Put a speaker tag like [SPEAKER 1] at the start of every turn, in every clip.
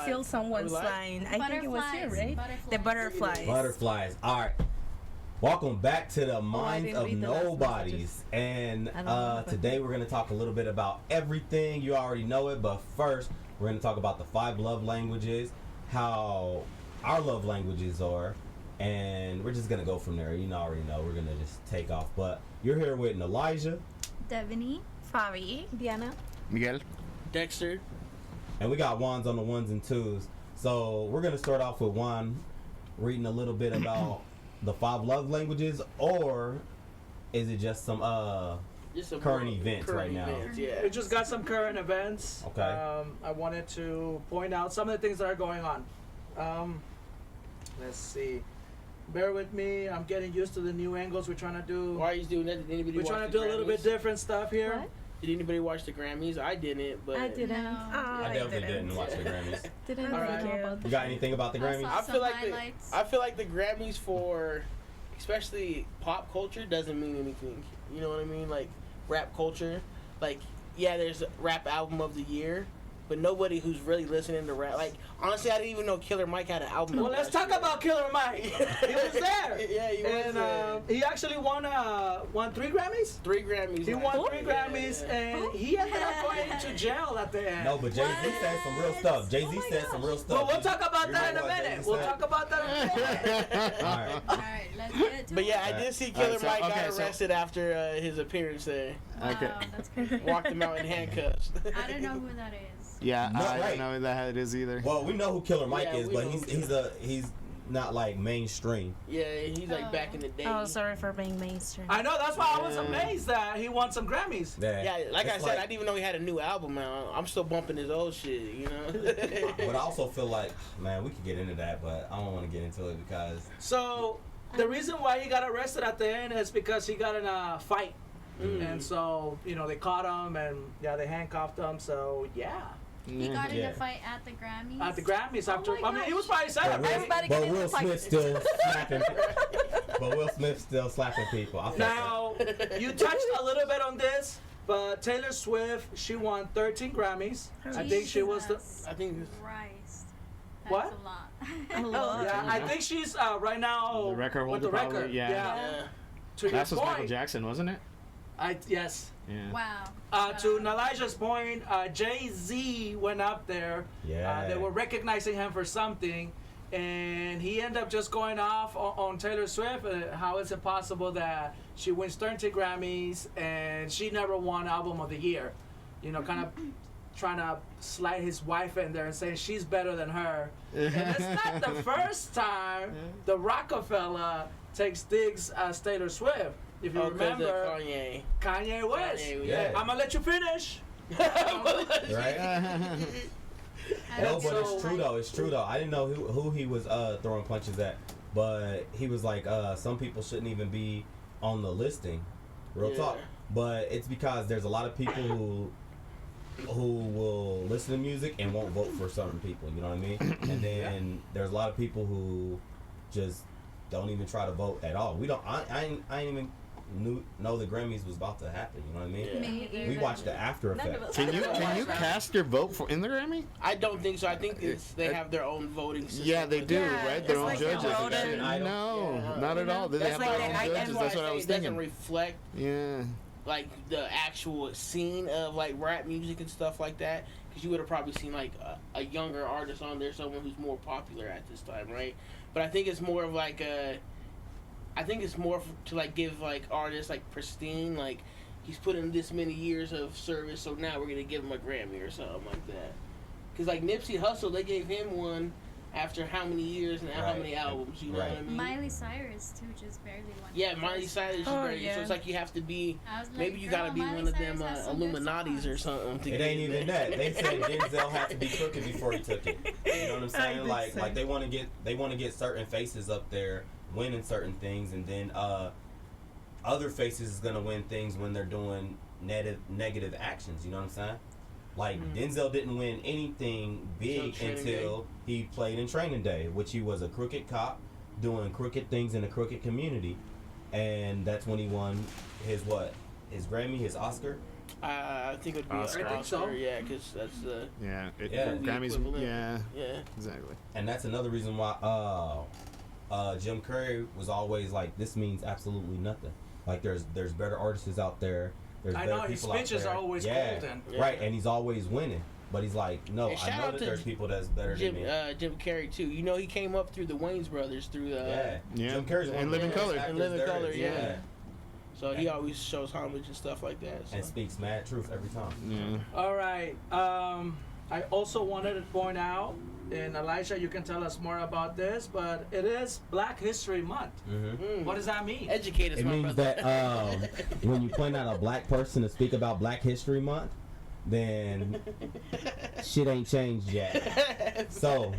[SPEAKER 1] Steal someone's line. I think it was here, right? The butterflies.
[SPEAKER 2] Butterflies. All right. Welcome back to the Minds of Nobodies. And today we're going to talk a little bit about everything. You already know it, but first we're going to talk about the 5 love languages, how our love languages are, and we're just going to go from there. You already know. We're going to just take off. But you're here with Elijah,
[SPEAKER 3] Devaney,
[SPEAKER 1] Fabi,
[SPEAKER 3] Diana,
[SPEAKER 4] Miguel,
[SPEAKER 5] Dexter,
[SPEAKER 2] and we got Juan's on the 1s and 2s. So we're going to start off with Juan reading a little bit about the 5 love languages, or is it just some current events right now?
[SPEAKER 5] Yeah,
[SPEAKER 6] we just got some current events.
[SPEAKER 2] Okay.
[SPEAKER 6] I wanted to point out some of the things that are going on. Let's see. Bear with me. I'm getting used to the new angles we're trying to do.
[SPEAKER 5] Why are you doing that? Did anybody
[SPEAKER 6] We're
[SPEAKER 5] watch
[SPEAKER 6] trying to
[SPEAKER 5] the
[SPEAKER 6] do a little bit
[SPEAKER 5] Grammys?
[SPEAKER 6] different stuff here.
[SPEAKER 3] What?
[SPEAKER 5] Did anybody watch the Grammys? I didn't, but
[SPEAKER 3] I didn't.
[SPEAKER 2] I definitely didn't watch the Grammys.
[SPEAKER 3] Didn't
[SPEAKER 6] All right.
[SPEAKER 3] know about
[SPEAKER 2] You got anything about the Grammys?
[SPEAKER 5] I
[SPEAKER 3] Some
[SPEAKER 5] feel like
[SPEAKER 3] highlights.
[SPEAKER 5] I feel like the Grammys for especially pop culture doesn't mean anything. You know what I mean? Like rap culture. Like yeah, there's a rap album of the year, but nobody who's really listening to rap. Like honestly, I didn't even know Killer Mike had an album.
[SPEAKER 6] Well, let's talk about Killer Mike. He was there.
[SPEAKER 5] Yeah, he was
[SPEAKER 6] and
[SPEAKER 5] there.
[SPEAKER 6] he actually won 3 Grammys.
[SPEAKER 5] 3 Grammys.
[SPEAKER 6] He won 3
[SPEAKER 5] Yeah,
[SPEAKER 6] Grammys,
[SPEAKER 5] yeah.
[SPEAKER 6] and he ended up going to jail at the end.
[SPEAKER 2] No, but Jay-Z said some real stuff. Jay-Z said some real stuff.
[SPEAKER 6] Well, we'll talk about
[SPEAKER 2] You
[SPEAKER 6] that in
[SPEAKER 2] know
[SPEAKER 6] a
[SPEAKER 2] what
[SPEAKER 6] minute.
[SPEAKER 2] Jay-Z
[SPEAKER 6] We'll
[SPEAKER 2] said?
[SPEAKER 6] talk about that in a minute.
[SPEAKER 2] All right.
[SPEAKER 3] Alright, let's get to
[SPEAKER 5] But yeah,
[SPEAKER 3] it.
[SPEAKER 5] I did see Killer
[SPEAKER 4] Alright, so-
[SPEAKER 5] Mike
[SPEAKER 4] okay,
[SPEAKER 5] got
[SPEAKER 4] so-
[SPEAKER 5] arrested after his appearance there.
[SPEAKER 3] Wow,
[SPEAKER 4] Okay.
[SPEAKER 3] that's crazy.
[SPEAKER 5] Walked him out in handcuffs.
[SPEAKER 3] I don't know who that is.
[SPEAKER 4] Yeah,
[SPEAKER 2] No,
[SPEAKER 4] I
[SPEAKER 2] right.
[SPEAKER 4] don't know who that is either.
[SPEAKER 2] Well, we know who Killer Mike
[SPEAKER 5] Yeah,
[SPEAKER 2] is,
[SPEAKER 5] we
[SPEAKER 2] but
[SPEAKER 5] know
[SPEAKER 2] he's not like mainstream.
[SPEAKER 5] Yeah, he's like
[SPEAKER 3] Oh.
[SPEAKER 5] back in the day.
[SPEAKER 1] Oh, sorry for being mainstream.
[SPEAKER 6] I know, that's why I was
[SPEAKER 4] Yeah.
[SPEAKER 6] amazed that he won some Grammys.
[SPEAKER 5] Yeah, like I
[SPEAKER 2] It's
[SPEAKER 5] said, I didn't even know he had a new album out. I'm still bumping his old shit, you know?
[SPEAKER 2] But I also feel like, man, we could get into that, but I don't want to get into it because
[SPEAKER 6] So the reason why he got arrested at the end is because he got in a fight.
[SPEAKER 5] Mm.
[SPEAKER 6] And so, they caught him and they handcuffed him. So yeah.
[SPEAKER 3] He got in
[SPEAKER 2] Yeah.
[SPEAKER 3] a fight at the Grammys.
[SPEAKER 6] At the Grammys
[SPEAKER 3] Oh
[SPEAKER 6] after
[SPEAKER 3] my
[SPEAKER 6] he
[SPEAKER 3] gosh.
[SPEAKER 6] was probably
[SPEAKER 2] but
[SPEAKER 6] sad.
[SPEAKER 1] Everybody
[SPEAKER 2] Will,
[SPEAKER 1] get in
[SPEAKER 2] Will
[SPEAKER 1] the fight.
[SPEAKER 2] Smith still slapping. But Will Smith still slapping people. I feel
[SPEAKER 6] Now, you touched a little bit on this, but Taylor Swift, she won 13 Grammys. I think she was the
[SPEAKER 3] Jesus
[SPEAKER 5] I think
[SPEAKER 3] Christ. That's
[SPEAKER 6] What?
[SPEAKER 3] a lot.
[SPEAKER 1] A lot.
[SPEAKER 6] yeah. I think she's right now
[SPEAKER 4] The record
[SPEAKER 6] with
[SPEAKER 4] holder,
[SPEAKER 6] the record.
[SPEAKER 4] probably, yeah.
[SPEAKER 5] yeah.
[SPEAKER 6] To your
[SPEAKER 4] That's was
[SPEAKER 6] point,
[SPEAKER 4] Michael Jackson, wasn't it?
[SPEAKER 6] yes.
[SPEAKER 4] Yeah.
[SPEAKER 3] Wow.
[SPEAKER 6] To Elijah's point, Jay-Z went up there.
[SPEAKER 2] Yeah.
[SPEAKER 6] They were recognizing him for something, and he ended up just going off on Taylor Swift. How is it possible that she wins 30 Grammys and she never won Album of the Year? Kind of trying to slide his wife in there and saying she's better than her. And it's not the first time the Rockefeller takes digs at Taylor Swift. If you
[SPEAKER 5] Oh, 'cause of
[SPEAKER 6] remember,
[SPEAKER 5] Kanye.
[SPEAKER 6] Kanye West.
[SPEAKER 5] Kanye,
[SPEAKER 2] yeah.
[SPEAKER 6] I'm gonna let you finish.
[SPEAKER 2] right? No, but
[SPEAKER 6] so-
[SPEAKER 2] it's true though. It's true though. I didn't know who he was throwing punches at, but he was like, some people shouldn't even be on the listing. Real
[SPEAKER 5] Yeah.
[SPEAKER 2] talk. But it's because there's a lot of people who will listen to music and won't vote for certain people. You know what I mean? And then there's a lot of people who just don't even try to vote at all. We don't. I ain't even know the Grammys was about to happen. You know what I mean?
[SPEAKER 5] Yeah.
[SPEAKER 3] Me either.
[SPEAKER 2] We watched the after
[SPEAKER 1] None of
[SPEAKER 2] effects.
[SPEAKER 1] us.
[SPEAKER 4] Can you cast your vote for in the Grammy?
[SPEAKER 5] I don't think so. I think they have their own voting system.
[SPEAKER 4] Yeah, they do,
[SPEAKER 1] Yeah,
[SPEAKER 4] right?
[SPEAKER 1] it's
[SPEAKER 4] Their own
[SPEAKER 1] like
[SPEAKER 4] judges.
[SPEAKER 1] the
[SPEAKER 4] and
[SPEAKER 1] voter.
[SPEAKER 4] shit.
[SPEAKER 2] I don't-
[SPEAKER 4] No,
[SPEAKER 5] Yeah.
[SPEAKER 4] not at all. They
[SPEAKER 1] That's
[SPEAKER 4] have
[SPEAKER 1] like
[SPEAKER 4] their
[SPEAKER 1] the
[SPEAKER 4] own
[SPEAKER 1] I-
[SPEAKER 4] judges. That's what I was
[SPEAKER 5] It doesn't
[SPEAKER 4] thinking.
[SPEAKER 5] reflect
[SPEAKER 4] Yeah.
[SPEAKER 5] like the actual scene of like rap music and stuff like that, because you would have probably seen like a younger artist on there, someone who's more popular at this time, right? But I think it's more of like to like give like artists like pristine, like he's put in this many years of service, so now we're gonna give him a Grammy or something like that. Because like Nipsey Hussle, they gave him one after how many years and how
[SPEAKER 2] Right.
[SPEAKER 5] many albums, you know
[SPEAKER 2] Right.
[SPEAKER 5] what I mean?
[SPEAKER 3] Miley Cyrus too, just barely won.
[SPEAKER 5] Yeah, Miley Cyrus is
[SPEAKER 1] Oh,
[SPEAKER 5] very.
[SPEAKER 1] yeah.
[SPEAKER 5] So it's like you have to be.
[SPEAKER 3] I was like,
[SPEAKER 5] Maybe you
[SPEAKER 3] girl,
[SPEAKER 5] gotta be
[SPEAKER 3] Miley
[SPEAKER 5] one of them
[SPEAKER 3] Cyrus has some good
[SPEAKER 5] Illuminatis or
[SPEAKER 3] songs.
[SPEAKER 5] something. To
[SPEAKER 2] It
[SPEAKER 5] get
[SPEAKER 2] ain't
[SPEAKER 5] in
[SPEAKER 2] even
[SPEAKER 5] there.
[SPEAKER 2] that. They said Denzel had to be crooked before he took it. You know what I'm saying?
[SPEAKER 1] did
[SPEAKER 2] Like
[SPEAKER 1] say.
[SPEAKER 2] like they want to get certain faces up there winning certain things, and then other faces is gonna win things when they're doing negative actions. You know what I'm saying? Like Denzel didn't win anything big
[SPEAKER 5] Training
[SPEAKER 2] until he played in Training Day, which he was a crooked cop doing crooked things in a crooked community, and that's when he won his Grammy, his Oscar.
[SPEAKER 5] I think it would be
[SPEAKER 4] Oscar.
[SPEAKER 5] an
[SPEAKER 6] I think so.
[SPEAKER 5] Oscar, yeah, because that's the
[SPEAKER 4] Yeah.
[SPEAKER 2] Yeah.
[SPEAKER 4] Grammys.
[SPEAKER 5] equivalent.
[SPEAKER 4] Yeah.
[SPEAKER 5] yeah.
[SPEAKER 4] Exactly.
[SPEAKER 2] And that's another reason why Jim Carrey was always like, this means absolutely nothing. Like there's better artists out there. There's
[SPEAKER 6] I
[SPEAKER 2] better
[SPEAKER 6] know his
[SPEAKER 2] people out
[SPEAKER 6] speeches
[SPEAKER 2] there.
[SPEAKER 6] are always
[SPEAKER 2] yeah,
[SPEAKER 6] golden.
[SPEAKER 5] Yeah.
[SPEAKER 2] right, and he's always winning. But he's like, no,
[SPEAKER 5] And
[SPEAKER 2] I
[SPEAKER 5] shout
[SPEAKER 2] know
[SPEAKER 5] out
[SPEAKER 2] that
[SPEAKER 5] to
[SPEAKER 2] there's people that's better
[SPEAKER 5] Jim
[SPEAKER 2] than me.
[SPEAKER 5] Jim Carrey too. You know, he came up through the Wayans brothers through
[SPEAKER 2] Yeah.
[SPEAKER 4] Yeah.
[SPEAKER 2] Jim Carrey's one
[SPEAKER 4] And
[SPEAKER 2] of the
[SPEAKER 4] Living
[SPEAKER 2] best
[SPEAKER 4] Color.
[SPEAKER 2] actors
[SPEAKER 5] And Living
[SPEAKER 2] there
[SPEAKER 5] Color,
[SPEAKER 2] is.
[SPEAKER 5] yeah. So he always shows homage and stuff like that. So.
[SPEAKER 2] And speaks mad truth every time.
[SPEAKER 4] Yeah.
[SPEAKER 6] All right. I also wanted to point out, and Elijah, you can tell us more about this, but it is Black History Month.
[SPEAKER 2] Mm-hmm.
[SPEAKER 6] What does that mean?
[SPEAKER 5] Educate us,
[SPEAKER 2] It
[SPEAKER 5] my
[SPEAKER 2] means
[SPEAKER 5] brother.
[SPEAKER 2] that when you point out a black person to speak about Black History Month, then shit ain't changed yet. So,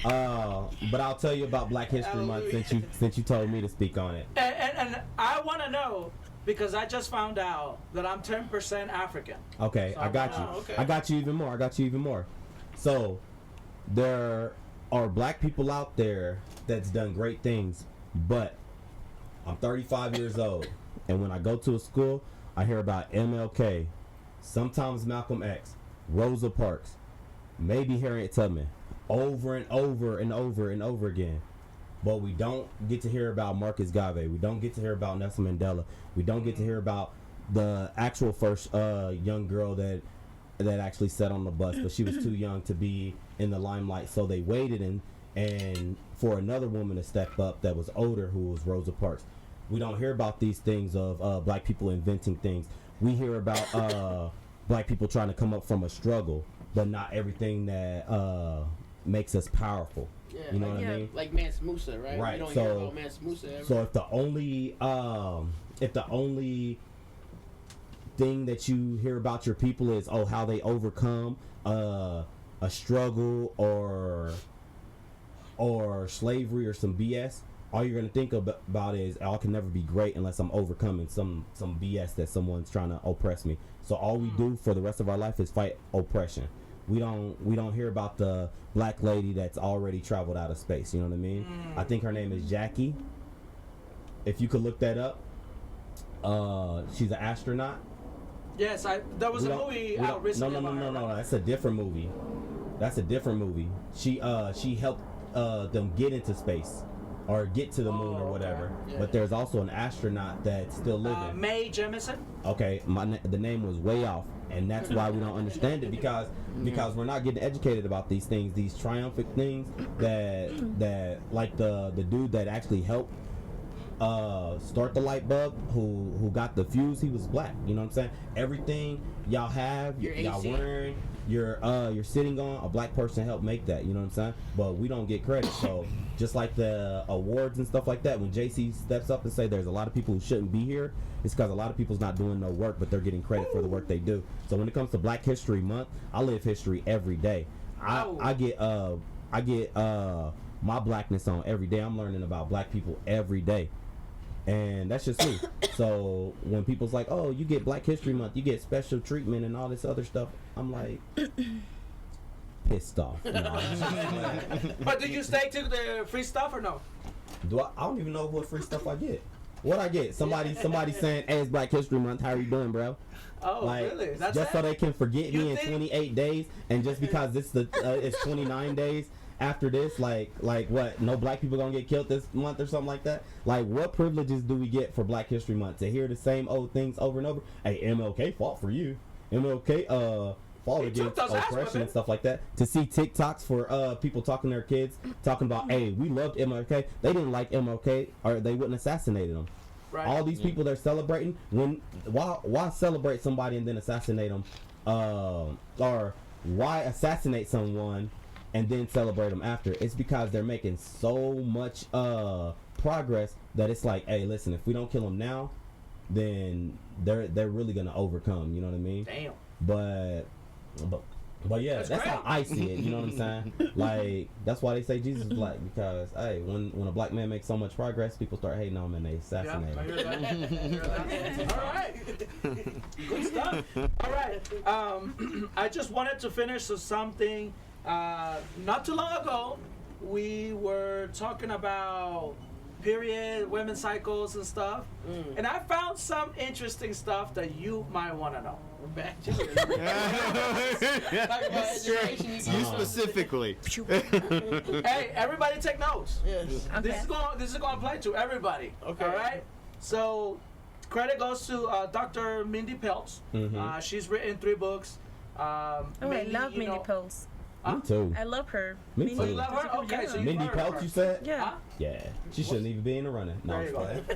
[SPEAKER 2] but I'll tell you about Black History Month since you told me to speak on it.
[SPEAKER 6] And I want to know, because I just found out that I'm 10% African.
[SPEAKER 2] Okay, I got you.
[SPEAKER 5] okay.
[SPEAKER 2] I got you even more. So, there are black people out there that's done great things, but I'm 35 years old, and when I go to a school, I hear about MLK, sometimes Malcolm X, Rosa Parks, maybe Harriet Tubman, over and over and over and over again. But we don't get to hear about Marcus Garvey. We don't get to hear about Nelson Mandela. We don't get to hear about the actual first young girl that actually sat on the bus, but she was too young to be in the limelight. So they waited and for another woman to step up that was older, who was Rosa Parks. We don't hear about these things of black people inventing things. We hear about black people trying to come up from a struggle, but not everything that makes us powerful.
[SPEAKER 5] Yeah,
[SPEAKER 2] You know
[SPEAKER 5] like,
[SPEAKER 2] what I mean?
[SPEAKER 5] Like Mansa Musa, right?
[SPEAKER 2] Right,
[SPEAKER 5] You don't
[SPEAKER 2] so-
[SPEAKER 5] hear about Mansa Musa ever.
[SPEAKER 2] So if the only thing that you hear about your people is how they overcome a struggle or slavery or some BS, all you're gonna think about is I can never be great unless I'm overcoming some BS that someone's trying to oppress me. So all we do for the rest of our life is fight oppression. We don't hear about the black lady that's already traveled out of space. You know what I mean? I think her name is Jackie. If you could look that up, she's an astronaut.
[SPEAKER 6] Yes, there was a movie out recently.
[SPEAKER 2] No. That's a different movie. She helped them get into space or get to the moon or whatever.
[SPEAKER 5] Okay. Yeah.
[SPEAKER 2] But there's also an astronaut that's still living.
[SPEAKER 6] Mae Jemison.
[SPEAKER 2] Okay, the name was way off, and that's why we don't understand it because we're not getting educated about these things, these triumphant things that like the dude that actually helped start the light bulb, who got the fuse, he was black. You know what I'm saying? Everything y'all have, y'all
[SPEAKER 5] AC.
[SPEAKER 2] wearing, you're sitting on, a black person helped make that. You know what I'm saying? But we don't get credit. So just like the awards and stuff like that, when JC steps up and say there's a lot of people who shouldn't be here, it's because a lot of people's not doing no work, but they're getting credit for the work they do. So when it comes to Black History Month, I live history every day. I get my blackness on every day. I'm learning about black people every day. And that's just me. So when people's like, oh, you get Black History Month, you get special treatment and all this other stuff, I'm like pissed off. You know?
[SPEAKER 6] But did you stay to the free stuff or no?
[SPEAKER 2] I don't even know what free stuff I get. What I get? Somebody saying, hey, it's Black History Month, how are you doing, bro?
[SPEAKER 6] Oh,
[SPEAKER 2] Like,
[SPEAKER 6] really? That's
[SPEAKER 2] just
[SPEAKER 6] it?
[SPEAKER 2] so they can forget
[SPEAKER 6] You
[SPEAKER 2] me in
[SPEAKER 6] think-
[SPEAKER 2] 28 days, and just because it's 29 days after this, like what? No black people gonna get killed this month or something like that? Like, what privileges do we get for Black History Month? To hear the same old things over and over? Hey, MLK fought for you. MLK fought
[SPEAKER 6] He
[SPEAKER 2] against
[SPEAKER 6] took those ass
[SPEAKER 2] oppression
[SPEAKER 6] whipping.
[SPEAKER 2] and stuff like that. To see TikToks for people talking to their kids, talking about, hey, we loved MLK. They didn't like MLK, or they wouldn't assassinated him.
[SPEAKER 6] Right.
[SPEAKER 2] All these people they're celebrating, why celebrate somebody and then assassinate them, or why assassinate someone and then celebrate them after? It's because they're making so much progress that it's like, hey, listen, if we don't kill them now, then they're really gonna overcome. You know what I mean?
[SPEAKER 6] Damn.
[SPEAKER 2] But yeah,
[SPEAKER 6] That's
[SPEAKER 2] that's
[SPEAKER 6] great.
[SPEAKER 2] how I see it. You know what I'm saying? Like, that's why they say Jesus is black, because hey, when a black man makes so much progress, people start hating on him and they
[SPEAKER 6] Yeah,
[SPEAKER 2] assassinate
[SPEAKER 6] I
[SPEAKER 2] him.
[SPEAKER 6] hear that. I hear that. All right. Good stuff. All right. I just wanted to finish with something. Not too long ago, we were talking about period, women's cycles and stuff. And I found some interesting stuff that you might want to know.
[SPEAKER 5] We're back to it. Talk about education.
[SPEAKER 4] You specifically.
[SPEAKER 6] Hey, everybody take notes.
[SPEAKER 5] Yes.
[SPEAKER 1] Okay.
[SPEAKER 6] This is going to apply to everybody.
[SPEAKER 5] Okay.
[SPEAKER 6] All right. So, credit goes to Dr. Mindy Peltz. She's written 3 books.
[SPEAKER 1] I love Mindy Peltz.
[SPEAKER 2] Me too.
[SPEAKER 1] I love her.
[SPEAKER 2] Me
[SPEAKER 1] Mindy
[SPEAKER 2] too.
[SPEAKER 6] You love her?
[SPEAKER 1] Peltz.
[SPEAKER 6] Okay, so you
[SPEAKER 2] Mindy
[SPEAKER 6] heard of
[SPEAKER 2] Peltz,
[SPEAKER 6] her.
[SPEAKER 2] you said?
[SPEAKER 1] Yeah.
[SPEAKER 6] Huh?
[SPEAKER 2] Yeah. She shouldn't even be in the running. No,
[SPEAKER 6] There
[SPEAKER 2] I'm
[SPEAKER 6] you
[SPEAKER 2] just
[SPEAKER 6] go.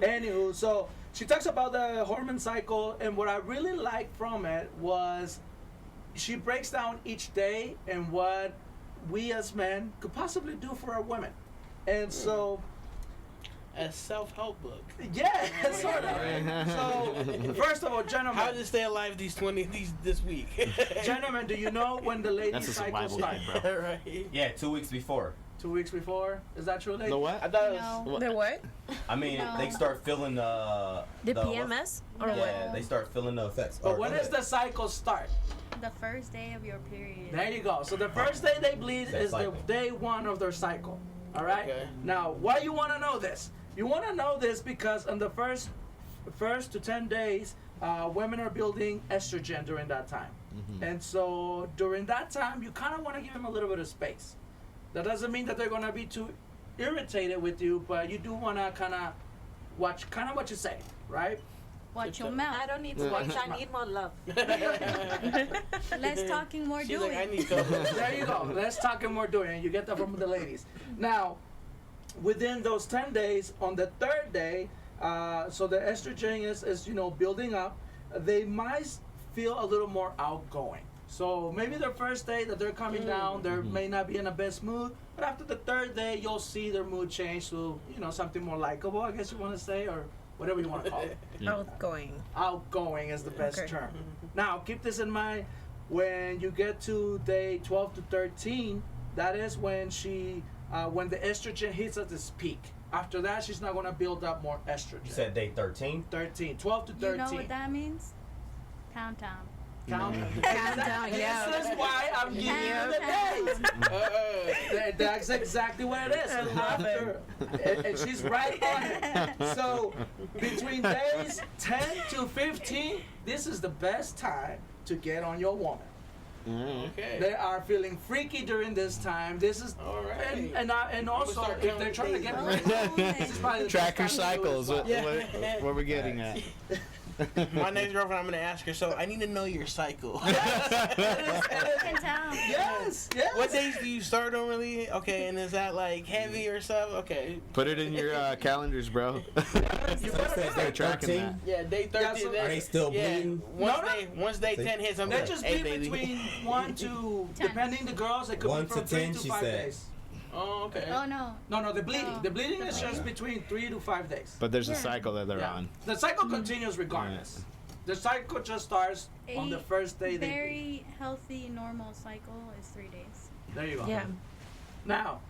[SPEAKER 2] playing.
[SPEAKER 6] Anywho, so she talks about the hormone cycle, and what I really liked from it was she breaks down each day and what we as men could possibly do for our women. And so,
[SPEAKER 5] A self-help book.
[SPEAKER 6] yeah, sort of. So, first of all, gentlemen,
[SPEAKER 5] How to stay alive this week.
[SPEAKER 6] gentlemen, do you know when the ladies'
[SPEAKER 4] That's a
[SPEAKER 6] cycle
[SPEAKER 4] survival
[SPEAKER 6] starts?
[SPEAKER 4] guide, bro.
[SPEAKER 5] Right.
[SPEAKER 2] Yeah, 2 weeks before.
[SPEAKER 6] 2 weeks before? Is that true, ladies?
[SPEAKER 4] The what?
[SPEAKER 5] I thought it was.
[SPEAKER 3] No.
[SPEAKER 1] The what?
[SPEAKER 2] I mean,
[SPEAKER 3] No.
[SPEAKER 2] they start feeling
[SPEAKER 1] The PMS? Or
[SPEAKER 3] No.
[SPEAKER 1] what?
[SPEAKER 2] Yeah, they start feeling the effects.
[SPEAKER 6] But when does the cycle start?
[SPEAKER 3] The first day of your period.
[SPEAKER 6] There you go. So the first day they bleed
[SPEAKER 2] That
[SPEAKER 6] is the
[SPEAKER 2] cycle.
[SPEAKER 6] day 1 of their cycle. All right.
[SPEAKER 5] Okay.
[SPEAKER 6] Now, why you want to know this? You want to know this because in the first to 10 days, women are building estrogen during that time, and so during that time, you kind of want to give them a little bit of space. That doesn't mean that they're gonna be too irritated with you, but you do want to kind of watch what you say, right?
[SPEAKER 3] Watch your mouth.
[SPEAKER 7] I don't need space. I need more love.
[SPEAKER 3] Less talking, more
[SPEAKER 5] She's
[SPEAKER 3] doing.
[SPEAKER 5] like, I need to.
[SPEAKER 6] There you go. Let's talk and more doing. And you get that from the ladies. Now, within those 10 days, on the 3rd day, so the estrogen is building up. They might feel a little more outgoing. So maybe their first day that they're coming down, they may not be in the best mood. But after the 3rd day, you'll see their mood change to something more likable, I guess you want to say, or whatever you want to call it.
[SPEAKER 1] Outgoing.
[SPEAKER 6] Outgoing is the best
[SPEAKER 1] Okay.
[SPEAKER 6] term. Now, keep this in mind. When you get to day 12 to 13, that is when when the estrogen hits at its peak. After that, she's not going to build up more estrogen.
[SPEAKER 2] You said day 13?
[SPEAKER 6] 13, 12 to 13.
[SPEAKER 3] You know what that means? Pound town.
[SPEAKER 6] Count.
[SPEAKER 1] Countdown, yeah.
[SPEAKER 6] This is why I'm giving you the days. That's exactly what it is. And after, and she's right on it. So between days 10 to 15, this is the best time to get on your woman.
[SPEAKER 5] Okay.
[SPEAKER 6] They are feeling freaky during this time. This is
[SPEAKER 5] All right.
[SPEAKER 6] and also
[SPEAKER 5] start
[SPEAKER 6] if they're
[SPEAKER 5] counting
[SPEAKER 6] trying to
[SPEAKER 5] days.
[SPEAKER 6] get
[SPEAKER 3] Oh,
[SPEAKER 6] pregnant, this is probably the
[SPEAKER 4] Track your
[SPEAKER 6] best time to do it
[SPEAKER 4] cycles.
[SPEAKER 6] as
[SPEAKER 4] What,
[SPEAKER 6] well.
[SPEAKER 5] Yeah.
[SPEAKER 4] what we're getting at.
[SPEAKER 5] My next girlfriend, I'm gonna ask her. So I need to know your cycle.
[SPEAKER 3] You can tell.
[SPEAKER 6] Yes, yes.
[SPEAKER 5] What days do you start normally? Okay, and is that like heavy or stuff? Okay.
[SPEAKER 4] Put it in your calendars, bro.
[SPEAKER 2] You said day
[SPEAKER 4] tracking
[SPEAKER 2] 13?
[SPEAKER 4] that.
[SPEAKER 5] Yeah, day 13.
[SPEAKER 6] Yeah, so-
[SPEAKER 2] Are they still bleeding?
[SPEAKER 5] Once day
[SPEAKER 2] See?
[SPEAKER 5] 10 hits, I'm
[SPEAKER 6] They
[SPEAKER 5] like,
[SPEAKER 6] just
[SPEAKER 5] hey,
[SPEAKER 6] be
[SPEAKER 5] baby.
[SPEAKER 6] between 1 to,
[SPEAKER 3] 10.
[SPEAKER 6] depending the girls, it could
[SPEAKER 2] 1
[SPEAKER 6] be from
[SPEAKER 2] to
[SPEAKER 6] 3
[SPEAKER 2] 10,
[SPEAKER 6] to
[SPEAKER 2] she
[SPEAKER 6] 5
[SPEAKER 2] said.
[SPEAKER 6] days.
[SPEAKER 5] Oh, okay.
[SPEAKER 3] Oh no.
[SPEAKER 6] No, the bleeding.
[SPEAKER 3] No.
[SPEAKER 6] The bleeding is
[SPEAKER 3] The
[SPEAKER 6] just
[SPEAKER 3] bleeding.
[SPEAKER 6] between 3 to 5 days.
[SPEAKER 4] But there's a
[SPEAKER 3] Yeah.
[SPEAKER 4] cycle that they're
[SPEAKER 6] Yeah.
[SPEAKER 4] on.
[SPEAKER 6] The cycle continues regardless. The cycle just starts on the first day they bleed.
[SPEAKER 3] Very healthy, normal cycle is 3 days.
[SPEAKER 6] There you go.
[SPEAKER 1] Yeah.
[SPEAKER 6] Now,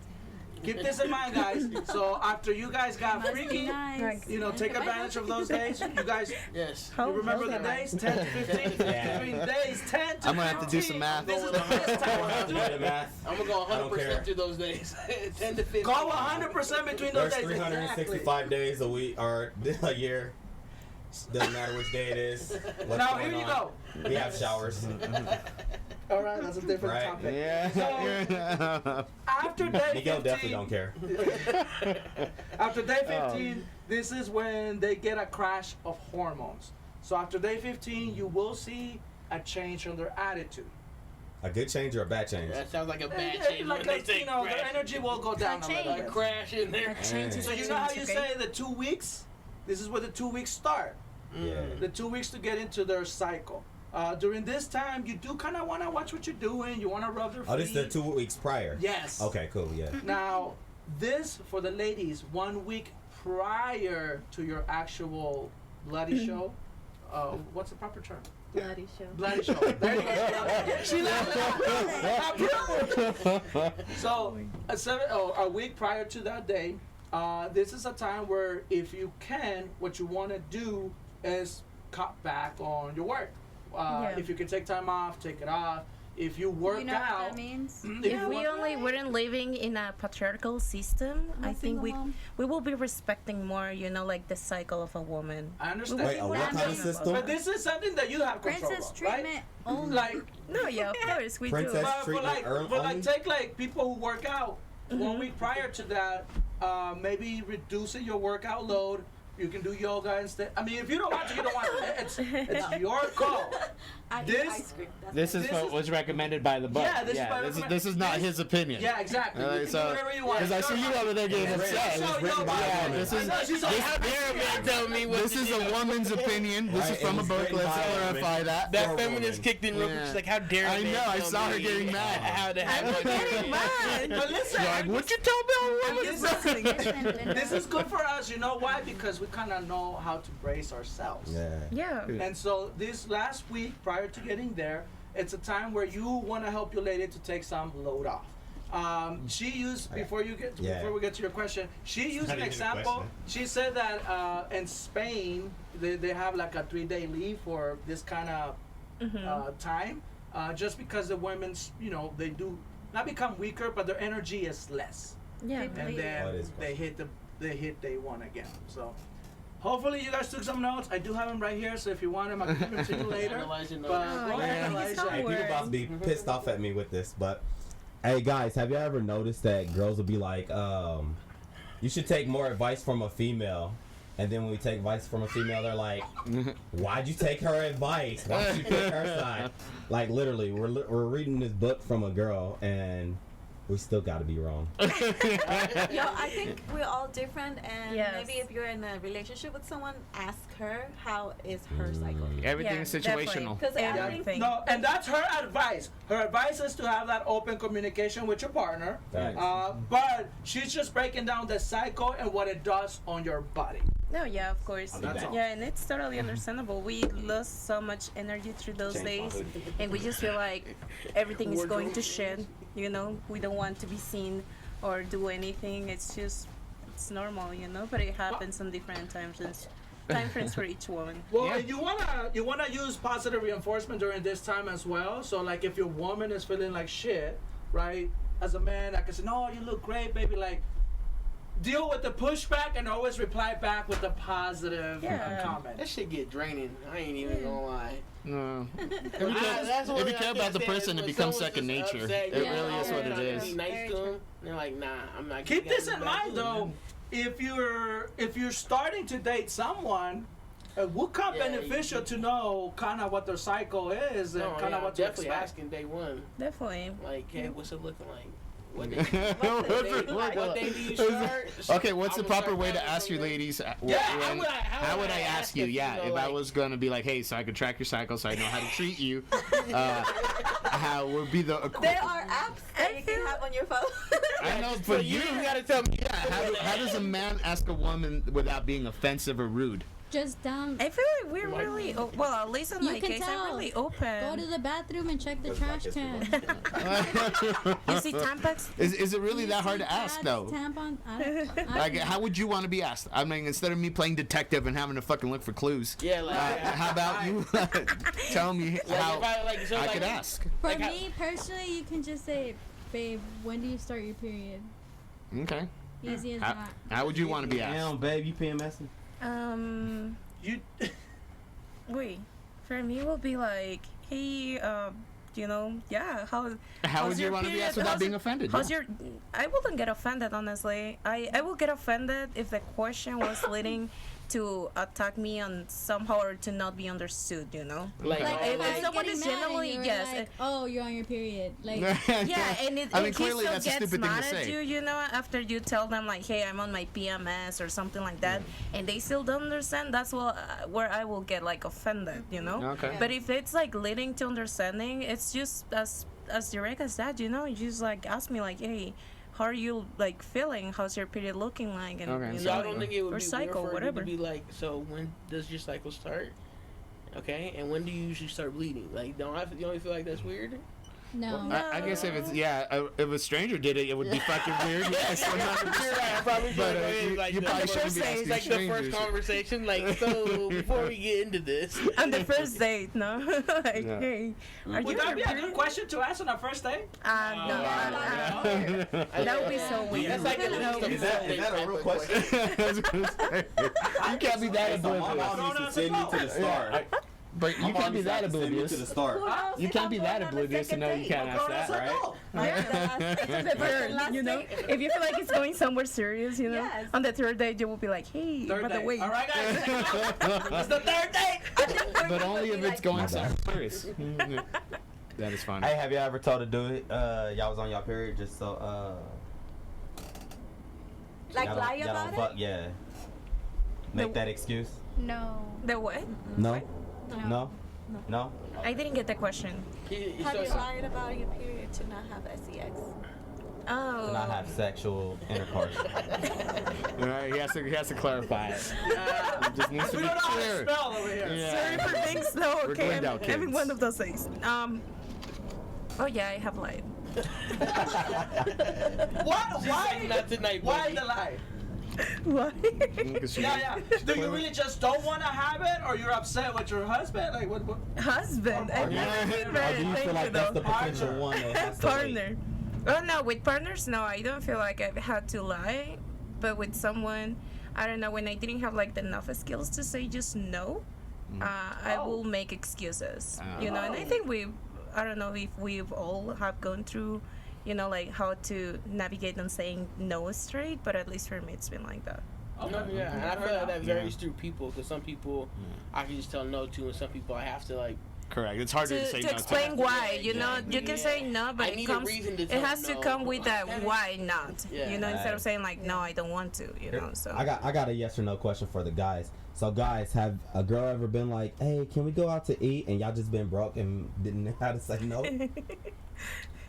[SPEAKER 6] keep this in mind, guys. So after you guys got
[SPEAKER 3] Must be
[SPEAKER 6] freaky,
[SPEAKER 3] nice.
[SPEAKER 1] Right.
[SPEAKER 6] take advantage of those days. You guys,
[SPEAKER 5] Yes.
[SPEAKER 1] How
[SPEAKER 6] you remember
[SPEAKER 1] old
[SPEAKER 6] the
[SPEAKER 1] am I?
[SPEAKER 6] days 10 to 15.
[SPEAKER 2] Yeah.
[SPEAKER 6] Between days 10 to
[SPEAKER 4] I'm gonna have to do
[SPEAKER 6] 15,
[SPEAKER 4] some math.
[SPEAKER 6] This is the best time to do it.
[SPEAKER 2] Math.
[SPEAKER 5] I'm gonna go
[SPEAKER 2] I don't care.
[SPEAKER 5] 100% through those days. 10 to 15.
[SPEAKER 6] Go 100% between those
[SPEAKER 2] There's
[SPEAKER 6] days.
[SPEAKER 2] 365 days a week or a year. Doesn't matter which day it is. What's
[SPEAKER 6] Now
[SPEAKER 2] going
[SPEAKER 6] here you
[SPEAKER 2] on.
[SPEAKER 6] go.
[SPEAKER 2] We have showers.
[SPEAKER 6] All right, that's a different
[SPEAKER 2] Right.
[SPEAKER 6] topic.
[SPEAKER 4] Yeah.
[SPEAKER 6] After day 15,
[SPEAKER 2] Miguel definitely don't care.
[SPEAKER 6] after day 15, this is when they get a crash of hormones. So after day 15, you will see a change in their attitude.
[SPEAKER 2] A good change or a bad change?
[SPEAKER 5] That sounds like a bad
[SPEAKER 6] Yeah,
[SPEAKER 5] change.
[SPEAKER 6] like
[SPEAKER 5] when
[SPEAKER 6] a,
[SPEAKER 5] they say
[SPEAKER 6] their
[SPEAKER 5] crash.
[SPEAKER 6] energy will go down a little
[SPEAKER 3] change.
[SPEAKER 6] bit.
[SPEAKER 5] Crash in there.
[SPEAKER 1] A change is
[SPEAKER 6] So
[SPEAKER 1] a
[SPEAKER 6] you know how
[SPEAKER 1] change,
[SPEAKER 6] you
[SPEAKER 1] okay?
[SPEAKER 6] say the 2 weeks? This is where the 2 weeks start.
[SPEAKER 2] Yeah.
[SPEAKER 6] The 2 weeks to get into their cycle. During this time, you do kind of want to watch what you're doing. You want to rub their feet.
[SPEAKER 2] Oh, this is the 2 weeks prior?
[SPEAKER 6] Yes.
[SPEAKER 2] Okay, cool, yeah.
[SPEAKER 6] Now, this for the ladies, 1 week prior to your actual bloody show. What's the proper term?
[SPEAKER 7] Bloody show.
[SPEAKER 6] Bloody show. There you go. She laughed. So, a week prior to that day, this is a time where if you can, what you want to do is cut back on your work.
[SPEAKER 1] Yeah.
[SPEAKER 6] If you can take time off, take it off. if you work
[SPEAKER 3] You know
[SPEAKER 6] out,
[SPEAKER 3] what that means?
[SPEAKER 1] If we only weren't living in a patriarchal system, I think we will be respecting more, you know, like the cycle of a woman.
[SPEAKER 6] I understand.
[SPEAKER 2] Wait, what kind of system?
[SPEAKER 6] But this is something that you have control
[SPEAKER 3] Princess
[SPEAKER 6] of,
[SPEAKER 3] treatment
[SPEAKER 6] right?
[SPEAKER 3] only.
[SPEAKER 6] Like,
[SPEAKER 1] No, yeah, of course we
[SPEAKER 2] Princess
[SPEAKER 1] do.
[SPEAKER 6] but
[SPEAKER 2] treatment
[SPEAKER 6] like,
[SPEAKER 2] only?
[SPEAKER 6] but like, take like people who work out 1 week prior to that, maybe reducing your workout load. You can do yoga instead. I mean, if you don't want to, you don't want to. It's your call.
[SPEAKER 4] This is what was recommended by the book.
[SPEAKER 6] Yeah,
[SPEAKER 4] this is not his opinion.
[SPEAKER 6] Yeah, exactly. You can do whatever you want.
[SPEAKER 4] Because I see you over there getting upset. This is a woman's opinion. This is from a book. Let's clarify that.
[SPEAKER 5] That feminist kicked in real quick. She's like, how dare you?
[SPEAKER 4] I know. I saw her getting mad.
[SPEAKER 5] How to have
[SPEAKER 6] But listen,
[SPEAKER 4] like, what you tell me?
[SPEAKER 6] this is good for us. You know why? Because we kind of know how to brace ourselves.
[SPEAKER 1] Yeah.
[SPEAKER 6] And so this last week, prior to getting there, it's a time where you want to help your lady to take some load off. She used before we get to your question. She used an example. She said that in Spain they have like a 3-day leave for this kind of time, just because the women's they do not become weaker, but their energy is less.
[SPEAKER 1] Yeah.
[SPEAKER 6] And then they hit day one again. So. Hopefully you guys took some notes. I do have them right here, so if you want them, I can give them to you later.
[SPEAKER 2] Hey, people about to be pissed off at me with this, but hey guys, have you ever noticed that girls will be like, you should take more advice from a female, and then when we take advice from a female, they're like, why'd you take her advice? Why'd you pick her side? Like literally, we're reading this book from a girl, and we still got to be wrong.
[SPEAKER 7] Yo, I think we're all different, and maybe if you're in a relationship with someone, ask her how is her cycle.
[SPEAKER 4] Everything is situational.
[SPEAKER 7] Because everything.
[SPEAKER 6] No, and that's her advice. Her advice is to have that open communication with your partner. But she's just breaking down the cycle and what it does on your body.
[SPEAKER 1] No, yeah, of course.
[SPEAKER 6] That's all.
[SPEAKER 1] Yeah, and it's totally understandable. We lost so much energy through those days, and we just feel like everything is going to shit. You know, we don't want to be seen or do anything. It's normal, but it happens on different times. It's time frames for each woman.
[SPEAKER 6] Well, and you wanna use positive reinforcement during this time as well. So like if your woman is feeling like shit, right? As a man, I can say, no, you look great, baby. Like, deal with the pushback and always reply back with a positive comment.
[SPEAKER 5] That shit get draining. I ain't even gonna lie.
[SPEAKER 4] No. If you care about the person, it becomes second nature. It really is what it is.
[SPEAKER 5] Be nice to them. They're like, nah, I'm not.
[SPEAKER 6] Keep this in mind though. If you're starting to date someone, it would come beneficial to know kind of what their cycle is and kind of what to
[SPEAKER 5] definitely
[SPEAKER 6] expect.
[SPEAKER 5] asking day one.
[SPEAKER 1] Definitely.
[SPEAKER 5] Like, hey, what's it looking like? What day do you start?
[SPEAKER 4] Okay, what's the proper way to ask you, ladies? How would I ask you? Yeah, if I was gonna be like, hey, so I could track your cycle, so I know how to treat you. How would be the?
[SPEAKER 7] There are apps that you can have on your phone.
[SPEAKER 4] I know, but you
[SPEAKER 5] gotta tell me.
[SPEAKER 4] Yeah, how does a man ask a woman without being offensive or rude?
[SPEAKER 3] Just down.
[SPEAKER 1] I feel like we're really well. At least in my case, I'm really open.
[SPEAKER 3] Go to the bathroom and check the trash can.
[SPEAKER 1] You see Tampax?
[SPEAKER 4] Is it really that hard to ask though?
[SPEAKER 3] Tampon.
[SPEAKER 4] Like, how would you want to be asked? I mean, instead of me playing detective and having to fucking look for clues.
[SPEAKER 5] Yeah, like
[SPEAKER 4] how about you tell me how I could ask?
[SPEAKER 3] For me personally, you can just say, babe, when do you start your period?
[SPEAKER 4] Okay.
[SPEAKER 3] Easy as that.
[SPEAKER 4] How would you want to be asked?
[SPEAKER 2] Damn, babe, you PMSing?
[SPEAKER 1] Wait, for me will be like, hey, how
[SPEAKER 4] would you want to be asked without being offended?
[SPEAKER 1] I wouldn't get offended, honestly. I will get offended if the question was leading to attack me on somehow or to not be understood,
[SPEAKER 3] Like
[SPEAKER 1] if someone is genuinely
[SPEAKER 3] like, oh, you're on your period, like
[SPEAKER 1] yeah, and it
[SPEAKER 4] clearly
[SPEAKER 1] still
[SPEAKER 4] that's a
[SPEAKER 1] gets
[SPEAKER 4] stupid thing
[SPEAKER 1] mad
[SPEAKER 4] to
[SPEAKER 1] at
[SPEAKER 4] say.
[SPEAKER 1] you, after you tell them like, hey, I'm on my PMS or something like that, and they still don't understand. That's where I will get like offended,
[SPEAKER 4] Okay.
[SPEAKER 1] But if it's like leading to understanding, it's just as direct as that, You just like ask me like, hey, how are you like feeling? How's your period looking like? And
[SPEAKER 5] So I don't think it would
[SPEAKER 1] or
[SPEAKER 5] be
[SPEAKER 1] cycle,
[SPEAKER 5] weird for
[SPEAKER 1] whatever.
[SPEAKER 5] it to be like, so when does your cycle start? Okay, and when do you usually start bleeding? Like, don't you feel like that's weird?
[SPEAKER 3] No.
[SPEAKER 4] I guess if it's if a stranger did it, it would be fucking weird. Yes, 100%.
[SPEAKER 5] Probably
[SPEAKER 4] But
[SPEAKER 5] you
[SPEAKER 4] probably shouldn't be asking
[SPEAKER 5] it's like the first
[SPEAKER 4] strangers.
[SPEAKER 5] conversation. Like, so before we get into this,
[SPEAKER 1] On the first date, no? Like,
[SPEAKER 4] Yeah.
[SPEAKER 1] hey, are
[SPEAKER 6] Would
[SPEAKER 1] you
[SPEAKER 6] that be a
[SPEAKER 1] period?
[SPEAKER 6] good question to ask on our first date?
[SPEAKER 1] No. That would be so weird.
[SPEAKER 5] that's like at least
[SPEAKER 2] Is that a real question?
[SPEAKER 4] I was gonna say, you can't be that
[SPEAKER 2] So my
[SPEAKER 4] oblivious.
[SPEAKER 2] mom used to send me to the start.
[SPEAKER 4] But you can't be that
[SPEAKER 2] To the
[SPEAKER 4] oblivious.
[SPEAKER 2] start.
[SPEAKER 4] You can't be that oblivious to know you can't ask that, right?
[SPEAKER 1] The third, you know, if you feel like it's going somewhere serious, you know,
[SPEAKER 7] Yes.
[SPEAKER 1] on the third date, you will be like, hey,
[SPEAKER 6] Third
[SPEAKER 1] by the
[SPEAKER 6] date.
[SPEAKER 1] way,
[SPEAKER 6] All right, guys. It's the third date.
[SPEAKER 4] But only if it's going somewhere serious. That is fun.
[SPEAKER 2] Hey, have you ever told a dude y'all was on y'all period just so
[SPEAKER 7] Like
[SPEAKER 2] y'all
[SPEAKER 7] lie
[SPEAKER 2] don't, y'all
[SPEAKER 7] about
[SPEAKER 2] don't
[SPEAKER 7] it?
[SPEAKER 2] fuck, yeah. Make that excuse?
[SPEAKER 3] No.
[SPEAKER 1] the what?
[SPEAKER 2] No.
[SPEAKER 3] No.
[SPEAKER 2] No. No.
[SPEAKER 1] I didn't get the question.
[SPEAKER 7] Have you lied about your period to not have sex?
[SPEAKER 1] Oh.
[SPEAKER 2] To not have sexual intercourse.
[SPEAKER 4] He has to clarify it. It just needs to
[SPEAKER 6] We
[SPEAKER 4] be
[SPEAKER 6] don't know how to
[SPEAKER 4] clear.
[SPEAKER 6] spell over here.
[SPEAKER 4] Yeah.
[SPEAKER 1] Sorry for being slow,
[SPEAKER 4] We're
[SPEAKER 1] okay?
[SPEAKER 4] going down,
[SPEAKER 1] Having
[SPEAKER 4] kids.
[SPEAKER 1] one of those things. Oh yeah, I have lied.
[SPEAKER 6] What? Why?
[SPEAKER 5] Not tonight,
[SPEAKER 6] Why
[SPEAKER 5] baby.
[SPEAKER 6] the lie?
[SPEAKER 1] Why?
[SPEAKER 4] Because she-
[SPEAKER 6] Yeah. Do you really just don't want to have it, or you're upset with your husband? Like what?
[SPEAKER 1] Husband. I've never been
[SPEAKER 2] Or
[SPEAKER 1] married.
[SPEAKER 2] do you
[SPEAKER 1] Thank
[SPEAKER 2] feel like
[SPEAKER 1] you,
[SPEAKER 2] that's the
[SPEAKER 1] though.
[SPEAKER 2] potential one that has to wait?
[SPEAKER 1] Partner. Oh no, with partners, no, I don't feel like I've had to lie. But with someone, I don't know, when I didn't have like enough skills to say just no, I will make excuses. You know, and I think I don't know if we've all have gone through, you know, like how to navigate on saying no straight. But at least for me, it's been like that.
[SPEAKER 5] No, yeah, and I feel like that varies through people because some people I can just tell no to, and some people I have to like.
[SPEAKER 4] Correct. It's harder to say
[SPEAKER 1] To
[SPEAKER 4] no
[SPEAKER 1] explain why, you know, you can say no, but
[SPEAKER 5] I
[SPEAKER 1] it
[SPEAKER 5] need
[SPEAKER 1] comes.
[SPEAKER 5] a reason to
[SPEAKER 1] It
[SPEAKER 5] tell
[SPEAKER 1] has to
[SPEAKER 5] no.
[SPEAKER 1] come with that why not,
[SPEAKER 5] Yeah.
[SPEAKER 1] you know, instead of
[SPEAKER 2] Right.
[SPEAKER 1] saying like no, I don't want to, you know. So
[SPEAKER 2] I got a yes or no question for the guys. So guys, have a girl ever been like, hey, can we go out to eat, and y'all just been broke and didn't know how to say no?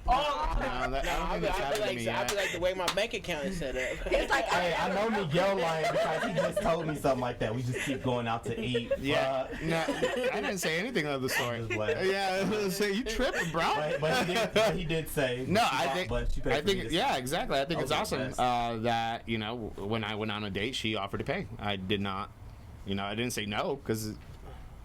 [SPEAKER 4] No, I don't
[SPEAKER 5] I
[SPEAKER 4] think
[SPEAKER 5] be
[SPEAKER 4] it's happened to me yet.
[SPEAKER 5] like the way my bank account is set up.
[SPEAKER 7] It's like
[SPEAKER 2] Hey, I know Miguel lying because he just told me something like that. We just keep going out to eat.
[SPEAKER 4] Yeah. No, I didn't say anything of the sort.
[SPEAKER 2] Just playing.
[SPEAKER 4] Yeah, I was saying, you tripping, bro.
[SPEAKER 2] But he did say.
[SPEAKER 4] No,
[SPEAKER 2] she bought- but she paid
[SPEAKER 4] I
[SPEAKER 2] for me
[SPEAKER 4] think,
[SPEAKER 2] to
[SPEAKER 4] yeah,
[SPEAKER 2] say.
[SPEAKER 4] exactly. I think it's
[SPEAKER 2] Okay,
[SPEAKER 4] awesome
[SPEAKER 2] yes.
[SPEAKER 4] that, you know, when I went on a date, she offered to pay. I did not, you know, I didn't say no because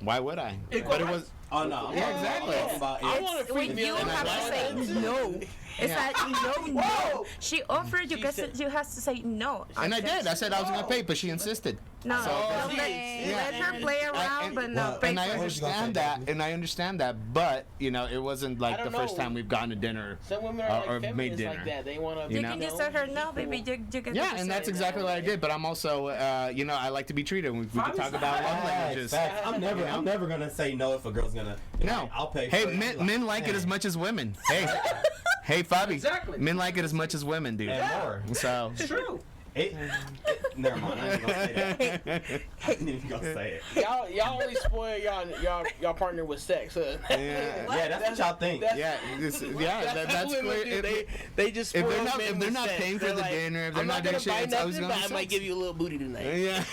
[SPEAKER 4] why would I? But it was,
[SPEAKER 2] Oh no.
[SPEAKER 4] Yeah, exactly.
[SPEAKER 2] I'm talking about
[SPEAKER 5] I
[SPEAKER 2] it.
[SPEAKER 5] want a free
[SPEAKER 1] when
[SPEAKER 5] meal.
[SPEAKER 1] you
[SPEAKER 5] and I
[SPEAKER 1] have to
[SPEAKER 5] like
[SPEAKER 1] say
[SPEAKER 5] that.
[SPEAKER 1] no. It's
[SPEAKER 4] Yeah.
[SPEAKER 1] like no. She offered you,
[SPEAKER 5] She
[SPEAKER 1] guys.
[SPEAKER 5] said-
[SPEAKER 1] You has to say no.
[SPEAKER 4] and I did. I said I was going to pay, but she insisted.
[SPEAKER 1] No,
[SPEAKER 4] So-
[SPEAKER 1] don't let,
[SPEAKER 5] Yeah.
[SPEAKER 1] let her play around,
[SPEAKER 4] and-
[SPEAKER 1] but no,
[SPEAKER 2] well,
[SPEAKER 1] pay
[SPEAKER 4] And I
[SPEAKER 1] for it.
[SPEAKER 4] understand that, but, you know, it wasn't
[SPEAKER 5] I
[SPEAKER 4] like the
[SPEAKER 5] don't
[SPEAKER 4] first
[SPEAKER 5] know.
[SPEAKER 4] time we've gone to dinner.
[SPEAKER 5] Some women are
[SPEAKER 4] Or
[SPEAKER 5] like
[SPEAKER 4] made
[SPEAKER 5] feminists
[SPEAKER 4] dinner.
[SPEAKER 5] like that. They want to.
[SPEAKER 1] You
[SPEAKER 4] know?
[SPEAKER 1] can just tell her no, baby. You get
[SPEAKER 4] Yeah,
[SPEAKER 1] to
[SPEAKER 4] and that's
[SPEAKER 1] decide.
[SPEAKER 4] exactly what I did. But I'm also, you know, I like to be treated. We can talk about love languages.
[SPEAKER 2] Facts. I'm never gonna say no if a girl's gonna.
[SPEAKER 4] No,
[SPEAKER 2] I'll pay.
[SPEAKER 4] Hey,
[SPEAKER 2] for it.
[SPEAKER 4] men like it as much as women. Hey, hey, Fabi.
[SPEAKER 6] Exactly.
[SPEAKER 4] Men like it as much as women do.
[SPEAKER 2] And more.
[SPEAKER 4] So.
[SPEAKER 6] It's true.
[SPEAKER 2] Never mind. I ain't gonna say that. I ain't even gonna say it.
[SPEAKER 5] Y'all only spoil y'all partner with sex. Huh?
[SPEAKER 4] Yeah.
[SPEAKER 2] Yeah, that's what y'all think.
[SPEAKER 4] Yeah, that's
[SPEAKER 5] what women
[SPEAKER 4] clear.
[SPEAKER 5] do. They just
[SPEAKER 4] if
[SPEAKER 5] spoil
[SPEAKER 4] they're not-
[SPEAKER 5] men
[SPEAKER 4] if they're
[SPEAKER 5] with
[SPEAKER 4] not
[SPEAKER 5] sex.
[SPEAKER 4] paying for
[SPEAKER 5] They're
[SPEAKER 4] the
[SPEAKER 5] like,
[SPEAKER 4] dinner, if they're
[SPEAKER 5] I'm
[SPEAKER 4] not
[SPEAKER 5] gonna
[SPEAKER 4] doing shit,
[SPEAKER 5] buy
[SPEAKER 4] it's always
[SPEAKER 5] nothing,
[SPEAKER 4] gonna
[SPEAKER 5] but
[SPEAKER 4] be
[SPEAKER 5] I might
[SPEAKER 4] sex.
[SPEAKER 5] give you a little booty tonight.
[SPEAKER 4] Yeah.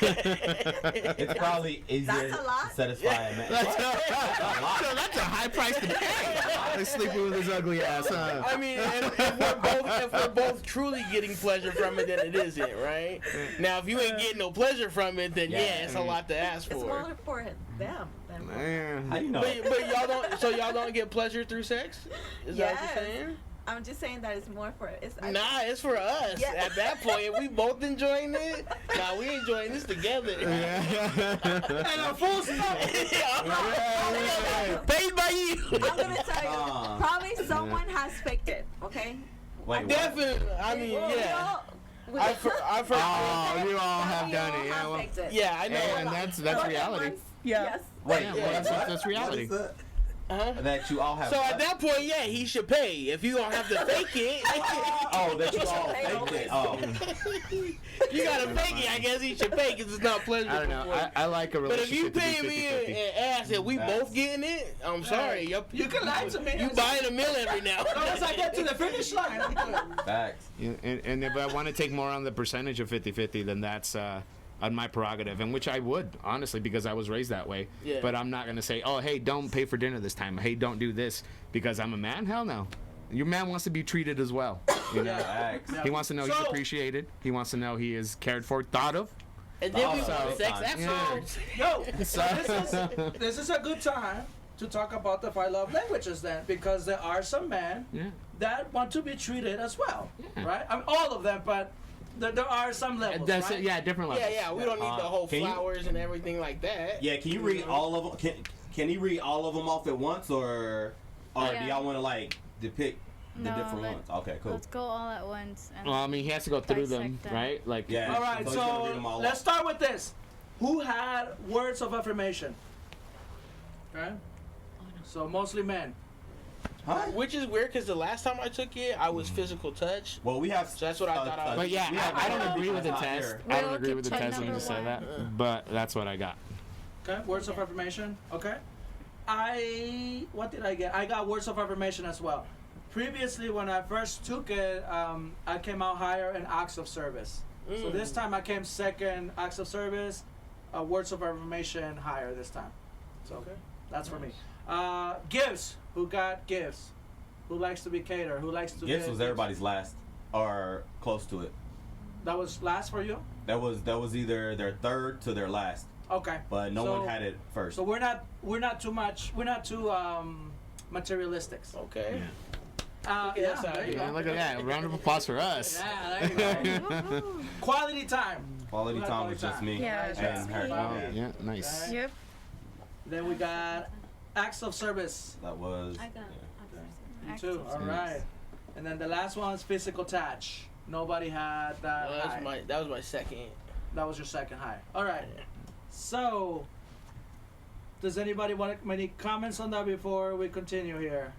[SPEAKER 2] It's probably easier
[SPEAKER 7] That's a lot.
[SPEAKER 2] to satisfy a man.
[SPEAKER 4] That's a high price to pay. Like sleeping with his ugly ass, huh?
[SPEAKER 5] I mean, if we're both truly getting pleasure from it, then it isn't, right? Now, if you ain't getting no pleasure from it, then yeah, it's a lot to ask
[SPEAKER 7] It's
[SPEAKER 5] for.
[SPEAKER 7] more for them than for
[SPEAKER 4] Man.
[SPEAKER 2] How you know?
[SPEAKER 5] But y'all don't. So y'all don't get pleasure through sex? Is that what
[SPEAKER 7] Yes.
[SPEAKER 5] you're saying?
[SPEAKER 7] I'm just saying that it's more for it's.
[SPEAKER 5] Nah, it's for us.
[SPEAKER 7] Yeah.
[SPEAKER 5] At that point, if we both enjoying it, nah, we enjoying this together.
[SPEAKER 6] And a full stop.
[SPEAKER 5] Paid by you.
[SPEAKER 7] I'm gonna tell you, probably someone has faked it. Okay.
[SPEAKER 2] Wait, what?
[SPEAKER 5] Definitely. I mean, yeah. I've heard.
[SPEAKER 4] Oh, you all have done it. Yeah, well,
[SPEAKER 5] Yeah, I know.
[SPEAKER 4] and that's reality.
[SPEAKER 1] Yeah.
[SPEAKER 7] Yes.
[SPEAKER 2] Wait,
[SPEAKER 4] Yeah, well, that's reality.
[SPEAKER 2] What is that?
[SPEAKER 5] Uh-huh.
[SPEAKER 2] That you all have.
[SPEAKER 5] So at that point, yeah, he should pay. If you don't have to fake it,
[SPEAKER 2] Oh, that you all faked it. Oh,
[SPEAKER 5] you gotta fake it. I guess he should pay because it's not pleasurable.
[SPEAKER 4] I don't know. I like a
[SPEAKER 5] But if
[SPEAKER 4] relationship
[SPEAKER 5] you pay
[SPEAKER 4] to be
[SPEAKER 5] me
[SPEAKER 4] 50-50.
[SPEAKER 5] and ask that we both getting it, I'm sorry.
[SPEAKER 6] You can lie to me.
[SPEAKER 5] You buying a meal every now.
[SPEAKER 6] As long as I get to the finish line, I'm good.
[SPEAKER 2] facts.
[SPEAKER 4] Yeah, and if I want to take more on the percentage of 50-50, then that's on my prerogative, and which I would honestly because I was raised that way.
[SPEAKER 5] Yeah.
[SPEAKER 4] But I'm not gonna say, oh hey, don't pay for dinner this time. Hey, don't do this because I'm a man. Hell no. Your man wants to be treated as well. You know? He wants to know he's appreciated. He wants to know he is cared for, thought of.
[SPEAKER 5] And then we
[SPEAKER 2] Also,
[SPEAKER 5] want sex afterwards.
[SPEAKER 6] No, this is a good time to talk about the 5 love languages then, because there are some men that want to be treated as well, right? I mean, all of them, but there are some levels,
[SPEAKER 4] That's
[SPEAKER 6] right?
[SPEAKER 4] it, yeah, different levels.
[SPEAKER 5] Yeah, we don't need the whole
[SPEAKER 2] Can you-
[SPEAKER 5] flowers and everything like that.
[SPEAKER 2] Yeah, can you read all of them? Can he read all of them off at once, or do y'all want to like depict the different ones? Okay, cool.
[SPEAKER 3] Let's go all at once. And
[SPEAKER 4] Well, I mean, he has to go through them,
[SPEAKER 3] dissect them.
[SPEAKER 4] right? Like,
[SPEAKER 2] Yeah.
[SPEAKER 6] All right,
[SPEAKER 2] So he's gonna read them
[SPEAKER 6] so
[SPEAKER 2] all
[SPEAKER 6] let's
[SPEAKER 2] off.
[SPEAKER 6] start with this. Who had words of affirmation? Okay. So mostly men.
[SPEAKER 2] Huh?
[SPEAKER 5] Which is weird because the last time I took it, I was physical touch.
[SPEAKER 2] Well, we have.
[SPEAKER 5] So that's what I thought I was-
[SPEAKER 4] But yeah,
[SPEAKER 2] we have
[SPEAKER 4] I don't
[SPEAKER 2] another
[SPEAKER 4] agree with the
[SPEAKER 2] not
[SPEAKER 4] test.
[SPEAKER 2] here.
[SPEAKER 4] I don't
[SPEAKER 3] We'll
[SPEAKER 4] agree with the
[SPEAKER 3] keep
[SPEAKER 4] test when you
[SPEAKER 3] number
[SPEAKER 4] say that.
[SPEAKER 3] one.
[SPEAKER 4] But that's what I got.
[SPEAKER 6] Okay, words of affirmation. Okay. What did I get? I got words of affirmation as well. Previously, when I first took it, I came out higher in acts of service. So this time I came second, acts of service, words of affirmation higher this time. So that's for me. Gifts. Who got gifts? Who likes to be catered? Who likes to?
[SPEAKER 2] Gifts
[SPEAKER 6] get
[SPEAKER 2] was everybody's last or close to it.
[SPEAKER 6] That was last for you.
[SPEAKER 2] That was either their third to their last,
[SPEAKER 6] Okay.
[SPEAKER 2] but no
[SPEAKER 6] So-
[SPEAKER 2] one had it first.
[SPEAKER 6] So we're not too materialistic.
[SPEAKER 5] Okay.
[SPEAKER 6] Yeah,
[SPEAKER 5] Yes,
[SPEAKER 6] there you
[SPEAKER 4] Yeah,
[SPEAKER 6] go.
[SPEAKER 4] look at that. Round of applause for us.
[SPEAKER 6] Yeah, there you go. Quality time.
[SPEAKER 2] Quality
[SPEAKER 6] Who had
[SPEAKER 2] time was just me
[SPEAKER 1] Yeah,
[SPEAKER 6] Right,
[SPEAKER 1] just
[SPEAKER 2] and
[SPEAKER 1] me.
[SPEAKER 2] her.
[SPEAKER 4] Oh,
[SPEAKER 2] Yeah.
[SPEAKER 4] yeah, nice.
[SPEAKER 6] Okay.
[SPEAKER 1] Yep.
[SPEAKER 6] Then we got acts of service.
[SPEAKER 2] That was.
[SPEAKER 7] I got
[SPEAKER 6] You too. All right. And then the last one is physical touch. Nobody had that high.
[SPEAKER 5] That was my second.
[SPEAKER 6] That was your second high. All right. So, does anybody want any comments on that before we continue here?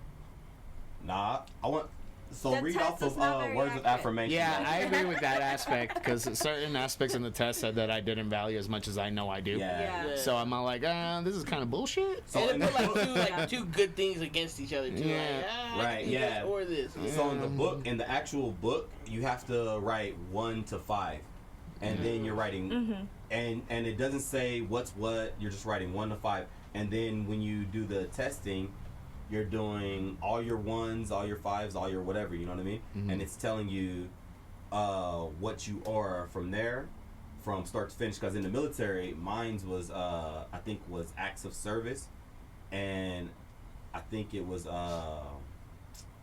[SPEAKER 2] Nah, I want. So
[SPEAKER 7] The
[SPEAKER 2] read
[SPEAKER 7] test
[SPEAKER 2] off
[SPEAKER 7] is
[SPEAKER 2] of
[SPEAKER 7] not very
[SPEAKER 2] words of
[SPEAKER 7] accurate.
[SPEAKER 2] affirmation.
[SPEAKER 4] Yeah, I agree with that aspect because certain aspects in the test said that I didn't value as much as I know I do.
[SPEAKER 2] Yeah.
[SPEAKER 7] Yeah.
[SPEAKER 4] So I'm all like, this is kind of bullshit.
[SPEAKER 2] So
[SPEAKER 5] And
[SPEAKER 2] in
[SPEAKER 5] they put
[SPEAKER 2] the,
[SPEAKER 5] like two good things against each other too.
[SPEAKER 4] Yeah.
[SPEAKER 5] Like,
[SPEAKER 2] Right,
[SPEAKER 5] I can do
[SPEAKER 2] yeah.
[SPEAKER 5] this or this.
[SPEAKER 2] so in the book, in the actual book, you have to write 1 to 5, and then you're writing, and it doesn't say what's what. You're just writing 1 to 5, and then when you do the testing, you're doing all your 1s, all your 5s, all your whatever. You know what I mean? And it's telling you what you are from there, from start to finish. Because in the military, mine was I think was acts of service, and I think it was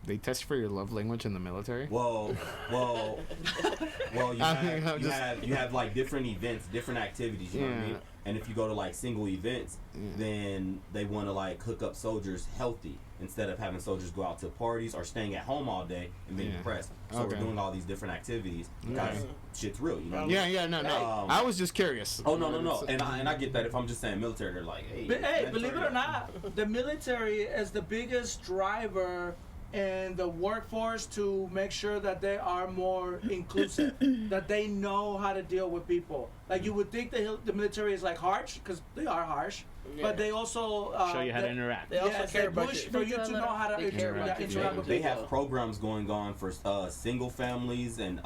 [SPEAKER 4] They test for your love language in the military.
[SPEAKER 2] well. You
[SPEAKER 4] I mean,
[SPEAKER 2] you have like different events, different activities. You know what I mean? And if you go to like single events, then they want to like hook up soldiers healthy instead of having soldiers go out to parties or staying at home all day and being depressed. So we're doing all these different activities because shit's real. You know what I mean?
[SPEAKER 4] No. I was just curious.
[SPEAKER 2] Oh no, and I get that. If I'm just saying military, they're like, hey,
[SPEAKER 6] Hey, believe it
[SPEAKER 2] military.
[SPEAKER 6] or not, the military is the biggest driver in the workforce to make sure that they are more inclusive, that they know how to deal with people. Like you would think the military is like harsh, because they are harsh, but they also
[SPEAKER 4] Show you how to interact.
[SPEAKER 5] They also care about
[SPEAKER 6] push
[SPEAKER 5] you.
[SPEAKER 6] for
[SPEAKER 3] They
[SPEAKER 6] you
[SPEAKER 3] do a
[SPEAKER 6] to know
[SPEAKER 3] little-
[SPEAKER 6] how to
[SPEAKER 5] they care about you.
[SPEAKER 6] interact with
[SPEAKER 2] They
[SPEAKER 6] people.
[SPEAKER 2] have programs going on for single families and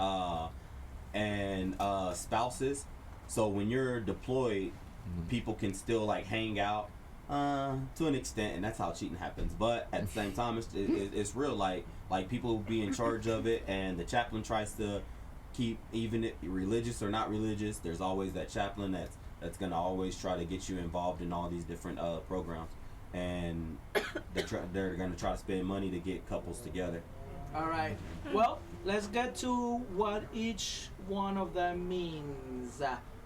[SPEAKER 2] spouses. So when you're deployed, people can still like hang out to an extent, and that's how cheating happens. But at the same time, it's real. Like people will be in charge of it, and the chaplain tries to keep, even if you're religious or not religious, there's always that chaplain that's gonna always try to get you involved in all these different programs, and they're gonna try to spend money to get couples together.
[SPEAKER 6] All right. Well, let's get to what each one of them means.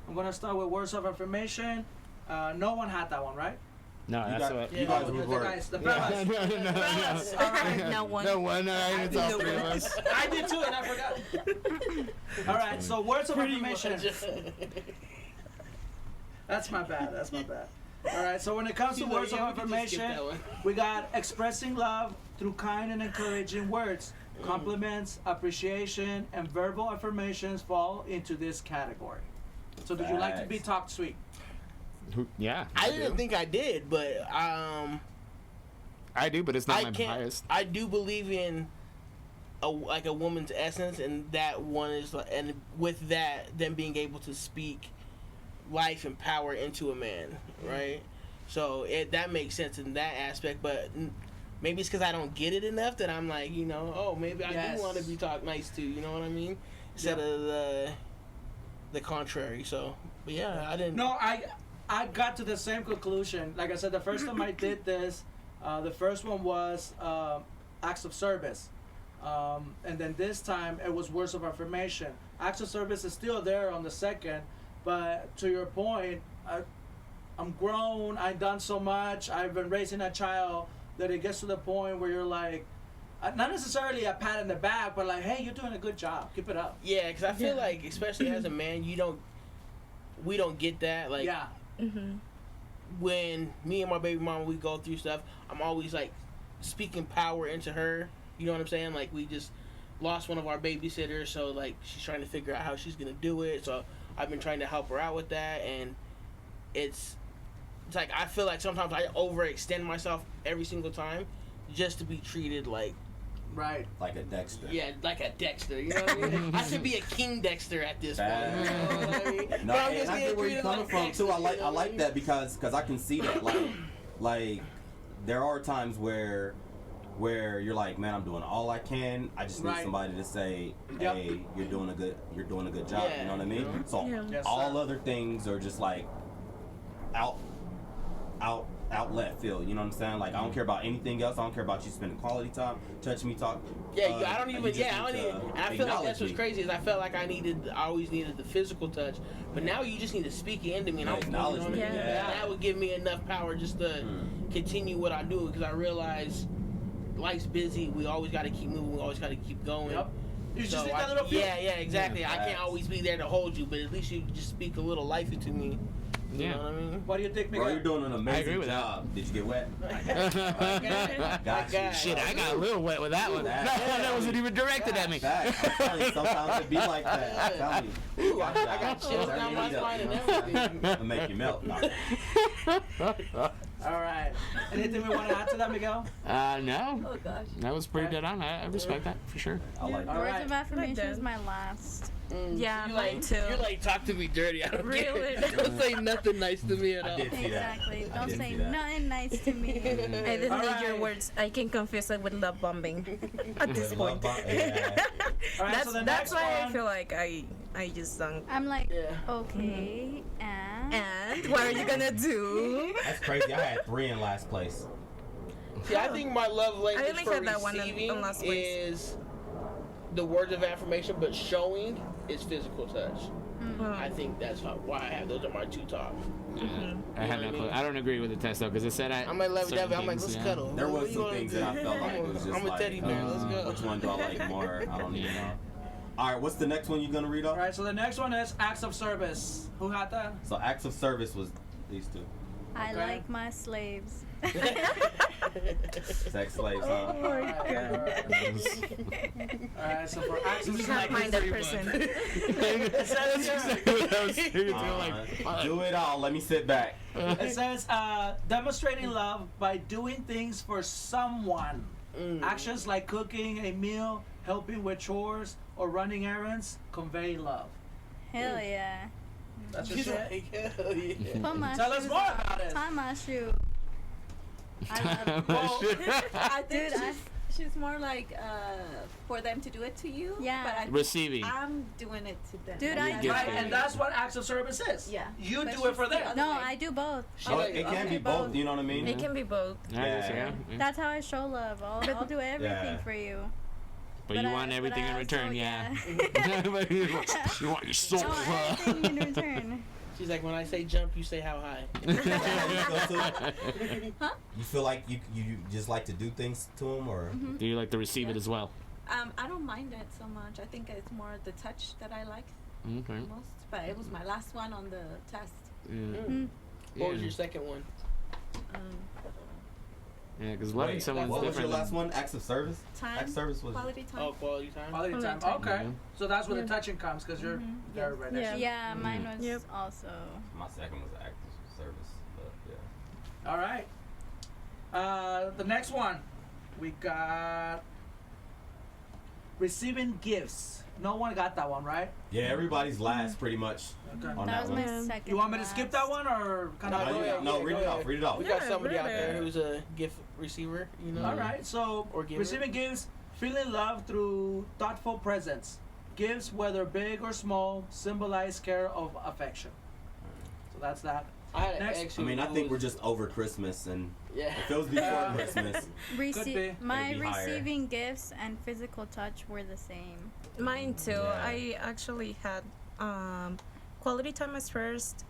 [SPEAKER 6] I'm gonna start with words of affirmation. No one had that one, right?
[SPEAKER 4] No,
[SPEAKER 2] You
[SPEAKER 4] that's
[SPEAKER 2] got-
[SPEAKER 4] what.
[SPEAKER 2] you guys
[SPEAKER 6] the
[SPEAKER 2] were
[SPEAKER 6] guys, the
[SPEAKER 4] Yeah,
[SPEAKER 6] fellas.
[SPEAKER 4] no.
[SPEAKER 6] Fellas, all right.
[SPEAKER 1] No one.
[SPEAKER 4] No one. It's all three of us.
[SPEAKER 6] I did too, and I forgot. All right, so words of affirmation. That's my bad. All right, so when it comes to words of affirmation, we got expressing love through kind and encouraging words. Compliments, appreciation, and verbal affirmations fall into this category. So, do you like to be
[SPEAKER 2] Facts.
[SPEAKER 6] talked sweet?
[SPEAKER 4] Yeah.
[SPEAKER 5] I didn't think I did, but
[SPEAKER 4] I do, but it's not
[SPEAKER 5] I
[SPEAKER 4] my
[SPEAKER 5] can't.
[SPEAKER 4] bias.
[SPEAKER 5] I do believe in a woman's essence, and that one is, and with that, them being able to speak life and power into a man, right? So that makes sense in that aspect, but maybe it's because I don't get it enough that I'm like, maybe I do want to be talked nice to, you know what I mean? Instead of the contrary. So, but yeah, I didn't.
[SPEAKER 6] No, I got to the same conclusion. Like I said, the first time I did this, the first one was acts of service. And then this time it was words of affirmation. Acts of service is still there on the second, but to your point, I'm grown, I've done so much, I've been raising a child, that it gets to the point where you're like, not necessarily a pat in the back, but like, hey, you're doing a good job, keep it up.
[SPEAKER 5] Yeah, because I feel like, especially as a man, we don't get that. Like, when me and my baby mama, we go through stuff, I'm always like speaking power into her. You know what I'm saying? Like, we just lost one of our babysitters, so like she's trying to figure out how she's gonna do it. So I've been trying to help her out with that, and it's like I feel like sometimes I overextend myself every single time just to be treated like
[SPEAKER 2] like a Dexter.
[SPEAKER 5] Yeah, like a Dexter. You know what I mean? I should be a King Dexter at this point. You know what I mean?
[SPEAKER 2] No, and I get where you're coming from too. I like that because I can see that. Like there are times where you're like, man, I'm doing all I can. I just need somebody to say, hey, you're doing a good job.
[SPEAKER 5] Yeah.
[SPEAKER 2] You know what I mean? So all other things are just like outlet field. You know what I'm saying? Like I don't care about anything else. I don't care about you spending quality time, touch me, talk.
[SPEAKER 5] I don't even. And I feel like that's what's crazy is I felt like I always needed the physical touch, but now you just need to speak it into me. And
[SPEAKER 2] Acknowledgement.
[SPEAKER 5] You know what I mean? That would give me enough power just to continue what I do because I realize life's busy. We always got to keep moving. We always got to keep going.
[SPEAKER 6] Yep. You just need that little feel.
[SPEAKER 5] Yeah, exactly. I can't always be there to hold you, but at least you just speak a little life into me. You know what I mean?
[SPEAKER 6] What do you think, Miguel?
[SPEAKER 2] Bro, you're doing an amazing job. Did you get wet?
[SPEAKER 5] Got you.
[SPEAKER 4] Shit, I got a little wet with that one. That wasn't even directed at me.
[SPEAKER 2] I'm telling you, sometimes it be like that. I'm telling you.
[SPEAKER 5] Ooh, I got chills down my spine and everything.
[SPEAKER 2] It'll make you melt.
[SPEAKER 6] All right. Anything we want to add to that, Miguel?
[SPEAKER 4] No.
[SPEAKER 7] Oh gosh.
[SPEAKER 4] That was pretty dead on. I respect that for sure.
[SPEAKER 2] I like that.
[SPEAKER 6] All
[SPEAKER 3] Words
[SPEAKER 6] right.
[SPEAKER 3] of affirmation is my last.
[SPEAKER 1] Yeah,
[SPEAKER 5] you
[SPEAKER 1] mine too.
[SPEAKER 5] You're like, talk to me dirty. I don't
[SPEAKER 1] Really?
[SPEAKER 5] care. Don't say nothing nice to me at all.
[SPEAKER 2] I did see that.
[SPEAKER 3] Exactly.
[SPEAKER 2] I
[SPEAKER 3] Don't
[SPEAKER 2] did
[SPEAKER 3] say
[SPEAKER 2] see that.
[SPEAKER 3] nothing nice to me.
[SPEAKER 1] I didn't
[SPEAKER 6] All
[SPEAKER 1] need your
[SPEAKER 6] right.
[SPEAKER 1] words. I can confuse it with love bombing at this point.
[SPEAKER 2] Yeah.
[SPEAKER 6] All right, so the
[SPEAKER 1] That's
[SPEAKER 6] next
[SPEAKER 1] why I
[SPEAKER 6] one.
[SPEAKER 1] feel like I just don't.
[SPEAKER 3] I'm like,
[SPEAKER 5] Yeah.
[SPEAKER 3] okay, and
[SPEAKER 1] And what are you gonna do?
[SPEAKER 2] That's crazy. I had 3 in last place.
[SPEAKER 5] See, I think my love language
[SPEAKER 1] only
[SPEAKER 5] for
[SPEAKER 1] had that one
[SPEAKER 5] receiving
[SPEAKER 1] on last place.
[SPEAKER 5] is the words of affirmation, but showing is physical touch. I think that's why I have those are my 2 top.
[SPEAKER 4] I have no clue. I don't agree with the test though, because it said
[SPEAKER 5] I'm like lovey dovey. I'm like, let's cuddle.
[SPEAKER 2] There
[SPEAKER 5] What
[SPEAKER 2] was
[SPEAKER 5] you
[SPEAKER 2] some
[SPEAKER 5] wanna
[SPEAKER 2] things
[SPEAKER 5] do?
[SPEAKER 2] that I felt like it was just
[SPEAKER 5] I'm a
[SPEAKER 2] like,
[SPEAKER 5] teddy bear. Let's go.
[SPEAKER 2] which one do I like more? I don't even know. All right, what's the next one you're gonna read off?
[SPEAKER 6] All right, so the next one is acts of service. Who had that?
[SPEAKER 2] So acts of service was these 2.
[SPEAKER 3] I
[SPEAKER 6] Okay.
[SPEAKER 3] like my slaves.
[SPEAKER 2] Sex slaves,
[SPEAKER 1] Oh
[SPEAKER 2] huh?
[SPEAKER 1] my god.
[SPEAKER 6] All right, so for acts of
[SPEAKER 1] You
[SPEAKER 6] service.
[SPEAKER 1] can't find that person.
[SPEAKER 6] It says here,
[SPEAKER 2] Do it all. Let me sit back.
[SPEAKER 6] it says demonstrating love by doing things for someone. Actions like cooking a meal, helping with chores, or running errands convey love.
[SPEAKER 3] Hell yeah.
[SPEAKER 6] That's your
[SPEAKER 5] He's
[SPEAKER 6] shit.
[SPEAKER 5] like, hell yeah.
[SPEAKER 3] Put my
[SPEAKER 6] Tell us
[SPEAKER 3] shoes
[SPEAKER 6] more
[SPEAKER 3] on.
[SPEAKER 6] about it.
[SPEAKER 3] Tie my shoe. I love
[SPEAKER 7] I think
[SPEAKER 3] Dude,
[SPEAKER 7] she's more like for them to do it to you.
[SPEAKER 3] Yeah.
[SPEAKER 7] But I think
[SPEAKER 4] Receiving.
[SPEAKER 7] I'm doing it to them.
[SPEAKER 3] Dude,
[SPEAKER 4] You
[SPEAKER 3] I
[SPEAKER 4] get
[SPEAKER 3] do.
[SPEAKER 6] Right,
[SPEAKER 4] paid.
[SPEAKER 6] and that's what acts of service is.
[SPEAKER 7] Yeah.
[SPEAKER 6] You
[SPEAKER 7] But
[SPEAKER 6] do it for
[SPEAKER 7] she's the
[SPEAKER 6] them.
[SPEAKER 7] other
[SPEAKER 3] No,
[SPEAKER 7] way.
[SPEAKER 3] I do both.
[SPEAKER 2] It can be both. You know what I mean?
[SPEAKER 1] It can be both.
[SPEAKER 2] Yeah.
[SPEAKER 3] That's how I show love. I'll do everything
[SPEAKER 2] Yeah.
[SPEAKER 3] for you.
[SPEAKER 4] But you want everything in return, yeah. You want your soul.
[SPEAKER 3] I want everything in return.
[SPEAKER 5] She's like, when I say jump, you say how high.
[SPEAKER 2] You feel like you just like to do things to them, or
[SPEAKER 4] Do you like to receive it as well?
[SPEAKER 7] I don't mind it so much. I think it's more the touch that I like
[SPEAKER 4] Okay.
[SPEAKER 7] most. But it was my last one on the test.
[SPEAKER 4] Yeah.
[SPEAKER 5] What was your second one?
[SPEAKER 4] Yeah, because loving
[SPEAKER 2] Wait,
[SPEAKER 4] someone's
[SPEAKER 2] what was your
[SPEAKER 4] different.
[SPEAKER 2] last one? Acts of service.
[SPEAKER 7] Time.
[SPEAKER 2] Acts of service was.
[SPEAKER 7] Quality time.
[SPEAKER 5] Oh, quality time.
[SPEAKER 6] Quality
[SPEAKER 1] Quality
[SPEAKER 6] time.
[SPEAKER 1] time.
[SPEAKER 6] Okay.
[SPEAKER 4] Yeah.
[SPEAKER 6] So that's where the touching comes because you're there right next to me.
[SPEAKER 3] Yeah, mine was
[SPEAKER 1] Yep.
[SPEAKER 3] also.
[SPEAKER 2] My second was acts of service, but yeah.
[SPEAKER 6] All right. The next one, we got Receiving gifts. No one got that one, right?
[SPEAKER 2] Yeah, everybody's last pretty much
[SPEAKER 6] Okay.
[SPEAKER 2] on
[SPEAKER 3] That
[SPEAKER 2] that
[SPEAKER 3] was my
[SPEAKER 2] one.
[SPEAKER 3] second.
[SPEAKER 6] You want me to skip that one or kind of?
[SPEAKER 2] No, read it off. Read it off.
[SPEAKER 5] We got
[SPEAKER 1] Yeah,
[SPEAKER 5] somebody out
[SPEAKER 1] read
[SPEAKER 5] there
[SPEAKER 1] it.
[SPEAKER 5] who's a gift receiver, you know.
[SPEAKER 6] All right. So
[SPEAKER 5] Or giver.
[SPEAKER 6] receiving gifts, feeling love through thoughtful presents. Gifts, whether big or small, symbolize care of affection. So that's that.
[SPEAKER 5] I had an
[SPEAKER 6] Next.
[SPEAKER 5] ex
[SPEAKER 2] I
[SPEAKER 5] who
[SPEAKER 2] mean, I
[SPEAKER 5] was-
[SPEAKER 2] think we're just over Christmas, and
[SPEAKER 5] Yeah.
[SPEAKER 2] if it was before Christmas,
[SPEAKER 6] Could be.
[SPEAKER 3] My
[SPEAKER 2] It'd be higher.
[SPEAKER 3] receiving gifts and physical touch were the same.
[SPEAKER 1] Mine too.
[SPEAKER 2] Yeah.
[SPEAKER 1] I actually had quality time as first,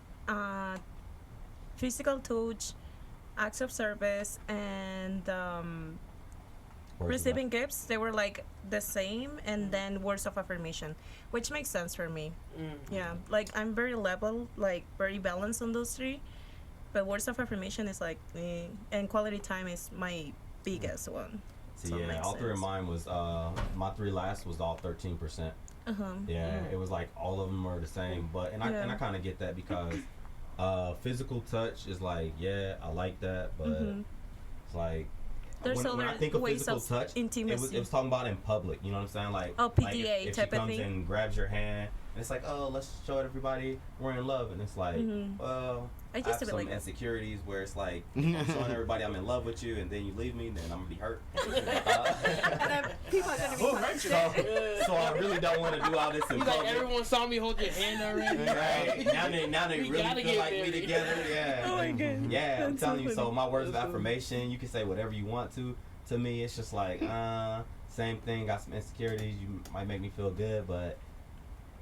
[SPEAKER 1] physical touch, acts of service, and receiving gifts. They were like the same, and then words of affirmation, which makes sense for me. Yeah, like I'm very level, like very balanced on those three, but words of affirmation is like, and quality time is my biggest one.
[SPEAKER 2] so
[SPEAKER 1] So it
[SPEAKER 2] yeah,
[SPEAKER 1] makes
[SPEAKER 2] all three of
[SPEAKER 1] sense.
[SPEAKER 2] mine was my three last was all 13%.
[SPEAKER 1] Uh-huh.
[SPEAKER 2] Yeah, it was like all of them are the same, but and I
[SPEAKER 1] Yeah.
[SPEAKER 2] kind of get that because physical touch is like, yeah, I like that, but
[SPEAKER 1] Mhm.
[SPEAKER 2] it's like
[SPEAKER 1] There's
[SPEAKER 2] when I
[SPEAKER 1] other
[SPEAKER 2] think of
[SPEAKER 1] ways
[SPEAKER 2] physical
[SPEAKER 1] of
[SPEAKER 2] touch,
[SPEAKER 1] intimacy.
[SPEAKER 2] it was talking about in public. You know what I'm saying? Like,
[SPEAKER 1] Oh,
[SPEAKER 2] like
[SPEAKER 1] PDA
[SPEAKER 2] if
[SPEAKER 1] type
[SPEAKER 2] she
[SPEAKER 1] of
[SPEAKER 2] comes
[SPEAKER 1] thing.
[SPEAKER 2] and grabs your hand, and it's like, oh, let's show everybody we're in love, and it's like,
[SPEAKER 1] Mhm.
[SPEAKER 2] well,
[SPEAKER 1] I
[SPEAKER 2] I
[SPEAKER 1] used
[SPEAKER 2] have
[SPEAKER 1] to be
[SPEAKER 2] some
[SPEAKER 1] like that.
[SPEAKER 2] insecurities where it's like I'm showing everybody I'm in love with you, and then you leave me, then I'm gonna be hurt.
[SPEAKER 7] And then people are gonna be
[SPEAKER 6] Oh,
[SPEAKER 7] talking
[SPEAKER 6] right.
[SPEAKER 7] shit.
[SPEAKER 2] So I really don't want to do all this in
[SPEAKER 5] He's like,
[SPEAKER 2] public.
[SPEAKER 5] everyone saw me hold your hand already.
[SPEAKER 2] Right. Now they
[SPEAKER 5] We
[SPEAKER 2] really
[SPEAKER 5] gotta
[SPEAKER 2] feel
[SPEAKER 5] get
[SPEAKER 2] like we
[SPEAKER 5] married.
[SPEAKER 2] together. Yeah.
[SPEAKER 1] Oh my god.
[SPEAKER 2] Yeah, I'm
[SPEAKER 1] That's so
[SPEAKER 2] telling you. So
[SPEAKER 1] funny.
[SPEAKER 2] my words of
[SPEAKER 6] That's funny.
[SPEAKER 2] affirmation, you can say whatever you want to. To me, it's just like, same thing. Got some insecurities. You might make me feel good, but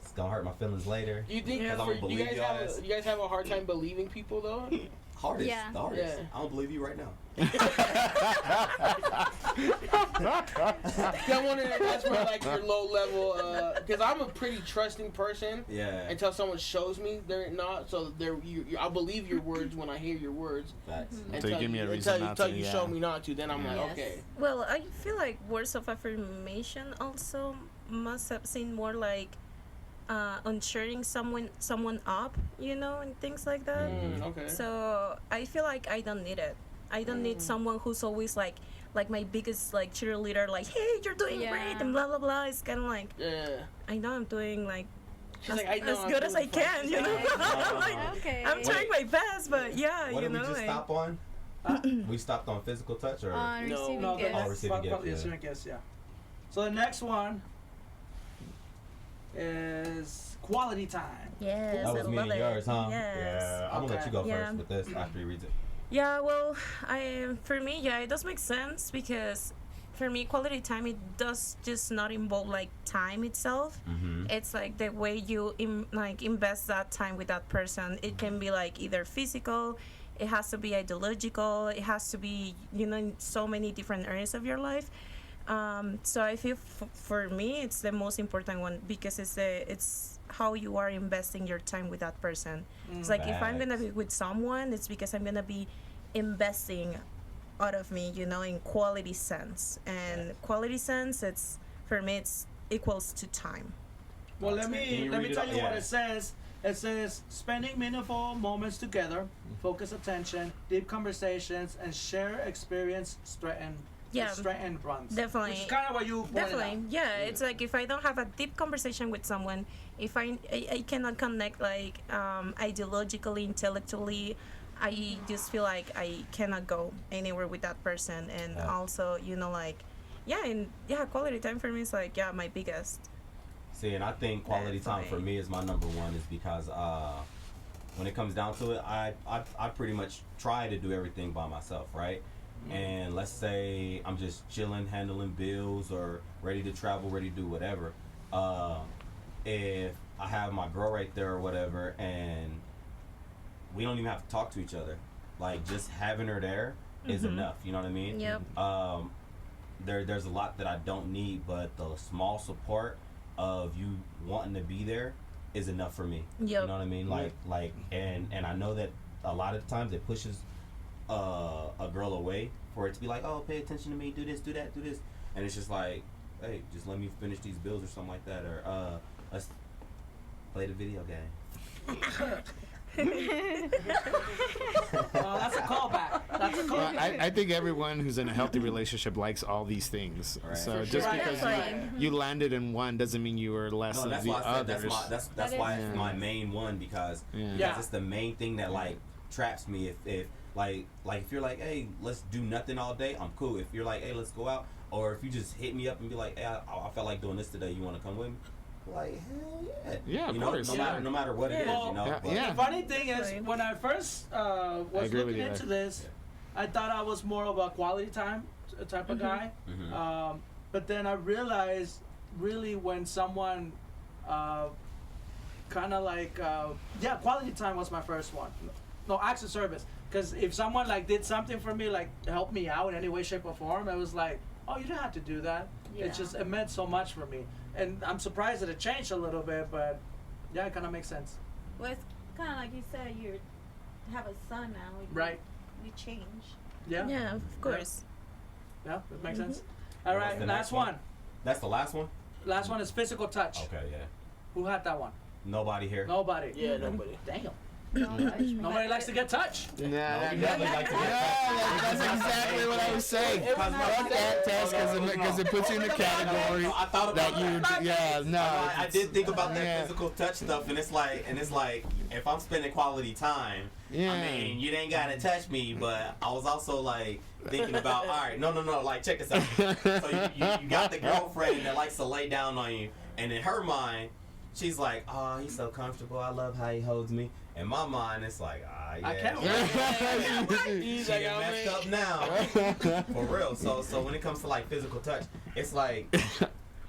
[SPEAKER 2] it's gonna hurt my feelings later.
[SPEAKER 5] You think
[SPEAKER 1] Yeah.
[SPEAKER 2] 'Cause I
[SPEAKER 5] for,
[SPEAKER 2] don't believe
[SPEAKER 5] you
[SPEAKER 2] y'all
[SPEAKER 5] guys
[SPEAKER 2] is-
[SPEAKER 5] have a hard time believing people though?
[SPEAKER 2] Hardest,
[SPEAKER 3] Yeah.
[SPEAKER 2] the hardest.
[SPEAKER 5] Yeah.
[SPEAKER 2] I don't believe you right now.
[SPEAKER 5] I'm wondering if that's where like your low level, because I'm a pretty trusting person
[SPEAKER 2] Yeah.
[SPEAKER 5] until someone shows me they're not. So I believe your words when I hear your words.
[SPEAKER 2] Facts.
[SPEAKER 4] Until you give me a reason not
[SPEAKER 5] until
[SPEAKER 4] to,
[SPEAKER 5] you
[SPEAKER 4] yeah.
[SPEAKER 5] show me not to, then I'm like,
[SPEAKER 7] Yes.
[SPEAKER 5] okay.
[SPEAKER 1] Well, I feel like words of affirmation also must have seen more like on cheering someone up, you know, and things like that.
[SPEAKER 5] Okay.
[SPEAKER 1] So I feel like I don't need it. I don't need someone who's always like my biggest like cheerleader, like, hey, you're doing
[SPEAKER 3] Yeah.
[SPEAKER 1] great and blah blah blah. It's kind of like
[SPEAKER 5] Yeah.
[SPEAKER 1] I know I'm doing like
[SPEAKER 5] She's
[SPEAKER 1] as,
[SPEAKER 5] like, I know
[SPEAKER 1] as
[SPEAKER 5] I'm
[SPEAKER 1] good as I
[SPEAKER 5] doing fine.
[SPEAKER 1] can, you know. Like,
[SPEAKER 3] Okay.
[SPEAKER 1] I'm trying my best, but yeah,
[SPEAKER 2] What
[SPEAKER 1] you
[SPEAKER 2] did we
[SPEAKER 1] know.
[SPEAKER 2] just
[SPEAKER 1] like,
[SPEAKER 2] stop on? We stopped on physical touch, or
[SPEAKER 3] On
[SPEAKER 5] No.
[SPEAKER 3] receiving
[SPEAKER 5] No,
[SPEAKER 3] gifts.
[SPEAKER 2] Oh, receiving gifts, yeah.
[SPEAKER 6] Receiving gifts, yeah. So the next one is quality time.
[SPEAKER 1] Yes,
[SPEAKER 2] that was
[SPEAKER 1] I
[SPEAKER 2] me
[SPEAKER 1] love
[SPEAKER 2] and
[SPEAKER 1] it.
[SPEAKER 2] yours, huh?
[SPEAKER 1] Yes.
[SPEAKER 2] Yeah. I'm gonna let you go
[SPEAKER 1] Yeah.
[SPEAKER 2] first with this after you read it.
[SPEAKER 1] Yeah, well, for me, yeah, it does make sense because for me, quality time, it does just not involve like time itself.
[SPEAKER 2] Mm-hmm.
[SPEAKER 1] It's like the way you invest that time with that person. It can be like either physical, it has to be ideological, it has to be, you know, in so many different areas of your life. So I feel for me, it's the most important one because it's how you are investing your time with that person. It's like if I'm gonna be with someone, it's because I'm gonna be investing out of me, you know, in quality sense. And quality sense, it's for me, it's equals to time.
[SPEAKER 6] Well,
[SPEAKER 2] Can
[SPEAKER 6] let
[SPEAKER 2] you
[SPEAKER 6] me
[SPEAKER 2] read it
[SPEAKER 6] tell
[SPEAKER 2] out?
[SPEAKER 6] you what
[SPEAKER 2] Yeah.
[SPEAKER 6] it says. It says spending meaningful moments together, focus attention, deep conversations, and share experience strengthen bonds.
[SPEAKER 1] Definitely.
[SPEAKER 6] Which is kind of what you pointed
[SPEAKER 1] Definitely,
[SPEAKER 6] out.
[SPEAKER 1] yeah. It's like if I don't have a deep conversation with someone, if I cannot connect like ideologically, intellectually, I just feel like I cannot go anywhere with that person. And
[SPEAKER 2] Yeah.
[SPEAKER 1] also, you know, like, quality time for me is like my biggest.
[SPEAKER 2] See, and I think quality time for me is my number one is because when it comes down to it, I pretty much try to do everything by myself, right? And let's say I'm just chilling, handling bills, or ready to travel, ready to do whatever. If I have my girl right there or whatever, and we don't even have to talk to each other, like just having her there is enough. You know what I mean?
[SPEAKER 1] Yep.
[SPEAKER 2] There's a lot that I don't need, but the small support of you wanting to be there is enough for me.
[SPEAKER 1] Yep.
[SPEAKER 2] You know what I mean? Like, and I know that a lot of times it pushes a girl away for it to be like, oh, pay attention to me, do this, do that, do this, and it's just like, hey, just let me finish these bills or something like that, or let's play the video game.
[SPEAKER 6] That's a callback. That's a
[SPEAKER 4] Well,
[SPEAKER 6] callback.
[SPEAKER 4] I think everyone who's in a healthy relationship likes all these things.
[SPEAKER 2] Right.
[SPEAKER 4] So
[SPEAKER 5] For
[SPEAKER 4] just
[SPEAKER 5] sure.
[SPEAKER 4] because
[SPEAKER 1] Right.
[SPEAKER 4] you landed in one doesn't mean you were less
[SPEAKER 2] No,
[SPEAKER 4] of
[SPEAKER 2] that's
[SPEAKER 4] the
[SPEAKER 2] why I said
[SPEAKER 4] others.
[SPEAKER 2] that's
[SPEAKER 3] That
[SPEAKER 2] why
[SPEAKER 3] is
[SPEAKER 2] it's my main one because
[SPEAKER 6] Yeah.
[SPEAKER 2] it's the main thing that like traps me. If like if you're like, hey, let's do nothing all day, I'm cool. If you're like, hey, let's go out, or if you just hit me up and be like, hey, I felt like doing this today, you want to come with me? Like, hell yeah.
[SPEAKER 4] Yeah, of
[SPEAKER 2] you know,
[SPEAKER 4] course.
[SPEAKER 2] no matter what it is,
[SPEAKER 6] Yeah.
[SPEAKER 2] you know.
[SPEAKER 4] Yeah,
[SPEAKER 2] but-
[SPEAKER 4] yeah.
[SPEAKER 6] The funny thing is, when I first was
[SPEAKER 4] agree with
[SPEAKER 6] looking
[SPEAKER 4] you
[SPEAKER 6] into
[SPEAKER 4] there.
[SPEAKER 6] this, I thought I was more of a quality time type of guy.
[SPEAKER 2] Mhm.
[SPEAKER 6] But then I realized, really, when someone kind of like, quality time was my first one. No, acts of service. Because if someone like did something for me, like help me out in any way, shape, or form, it was like, oh, you don't have to do that.
[SPEAKER 7] Yeah.
[SPEAKER 6] It meant so much for me. And I'm surprised that it changed a little bit, but yeah, it kind of makes sense.
[SPEAKER 7] Well, it's kind of like you said, you have a son now.
[SPEAKER 6] Right.
[SPEAKER 7] You change.
[SPEAKER 6] Yeah?
[SPEAKER 1] Yeah, of course.
[SPEAKER 6] Yeah, that makes sense. All
[SPEAKER 2] What's
[SPEAKER 6] right,
[SPEAKER 2] the
[SPEAKER 6] last
[SPEAKER 2] next
[SPEAKER 6] one.
[SPEAKER 2] one? That's the last one?
[SPEAKER 6] Last one is physical touch.
[SPEAKER 2] Okay, yeah.
[SPEAKER 6] Who had that one?
[SPEAKER 2] Nobody here.
[SPEAKER 6] Nobody.
[SPEAKER 5] Yeah, nobody.
[SPEAKER 6] Damn.
[SPEAKER 3] Nobody
[SPEAKER 6] Likes to get touched.
[SPEAKER 4] Yeah,
[SPEAKER 2] No, we definitely like to get
[SPEAKER 4] that's exactly what I was saying.
[SPEAKER 5] It was
[SPEAKER 4] Fuck
[SPEAKER 5] not
[SPEAKER 4] that
[SPEAKER 5] that.
[SPEAKER 4] test because it puts you in a category
[SPEAKER 2] I thought
[SPEAKER 4] that
[SPEAKER 2] about
[SPEAKER 4] you, yeah, no.
[SPEAKER 2] I did think about that
[SPEAKER 4] Yeah.
[SPEAKER 2] physical touch stuff, and it's like, if I'm spending quality time,
[SPEAKER 4] Yeah.
[SPEAKER 2] I mean, you ain't gotta touch me, but I was also like thinking about, all right, no, like check this out. So you got the girlfriend that likes to lay down on you, and in her mind, she's like, oh, he's so comfortable. I love how he holds me. In my mind, it's like, yeah.
[SPEAKER 6] I can't
[SPEAKER 2] She's
[SPEAKER 5] like,
[SPEAKER 2] like,
[SPEAKER 5] oh,
[SPEAKER 2] messed
[SPEAKER 5] man.
[SPEAKER 2] up now. For real. So when it comes to like physical touch, it's like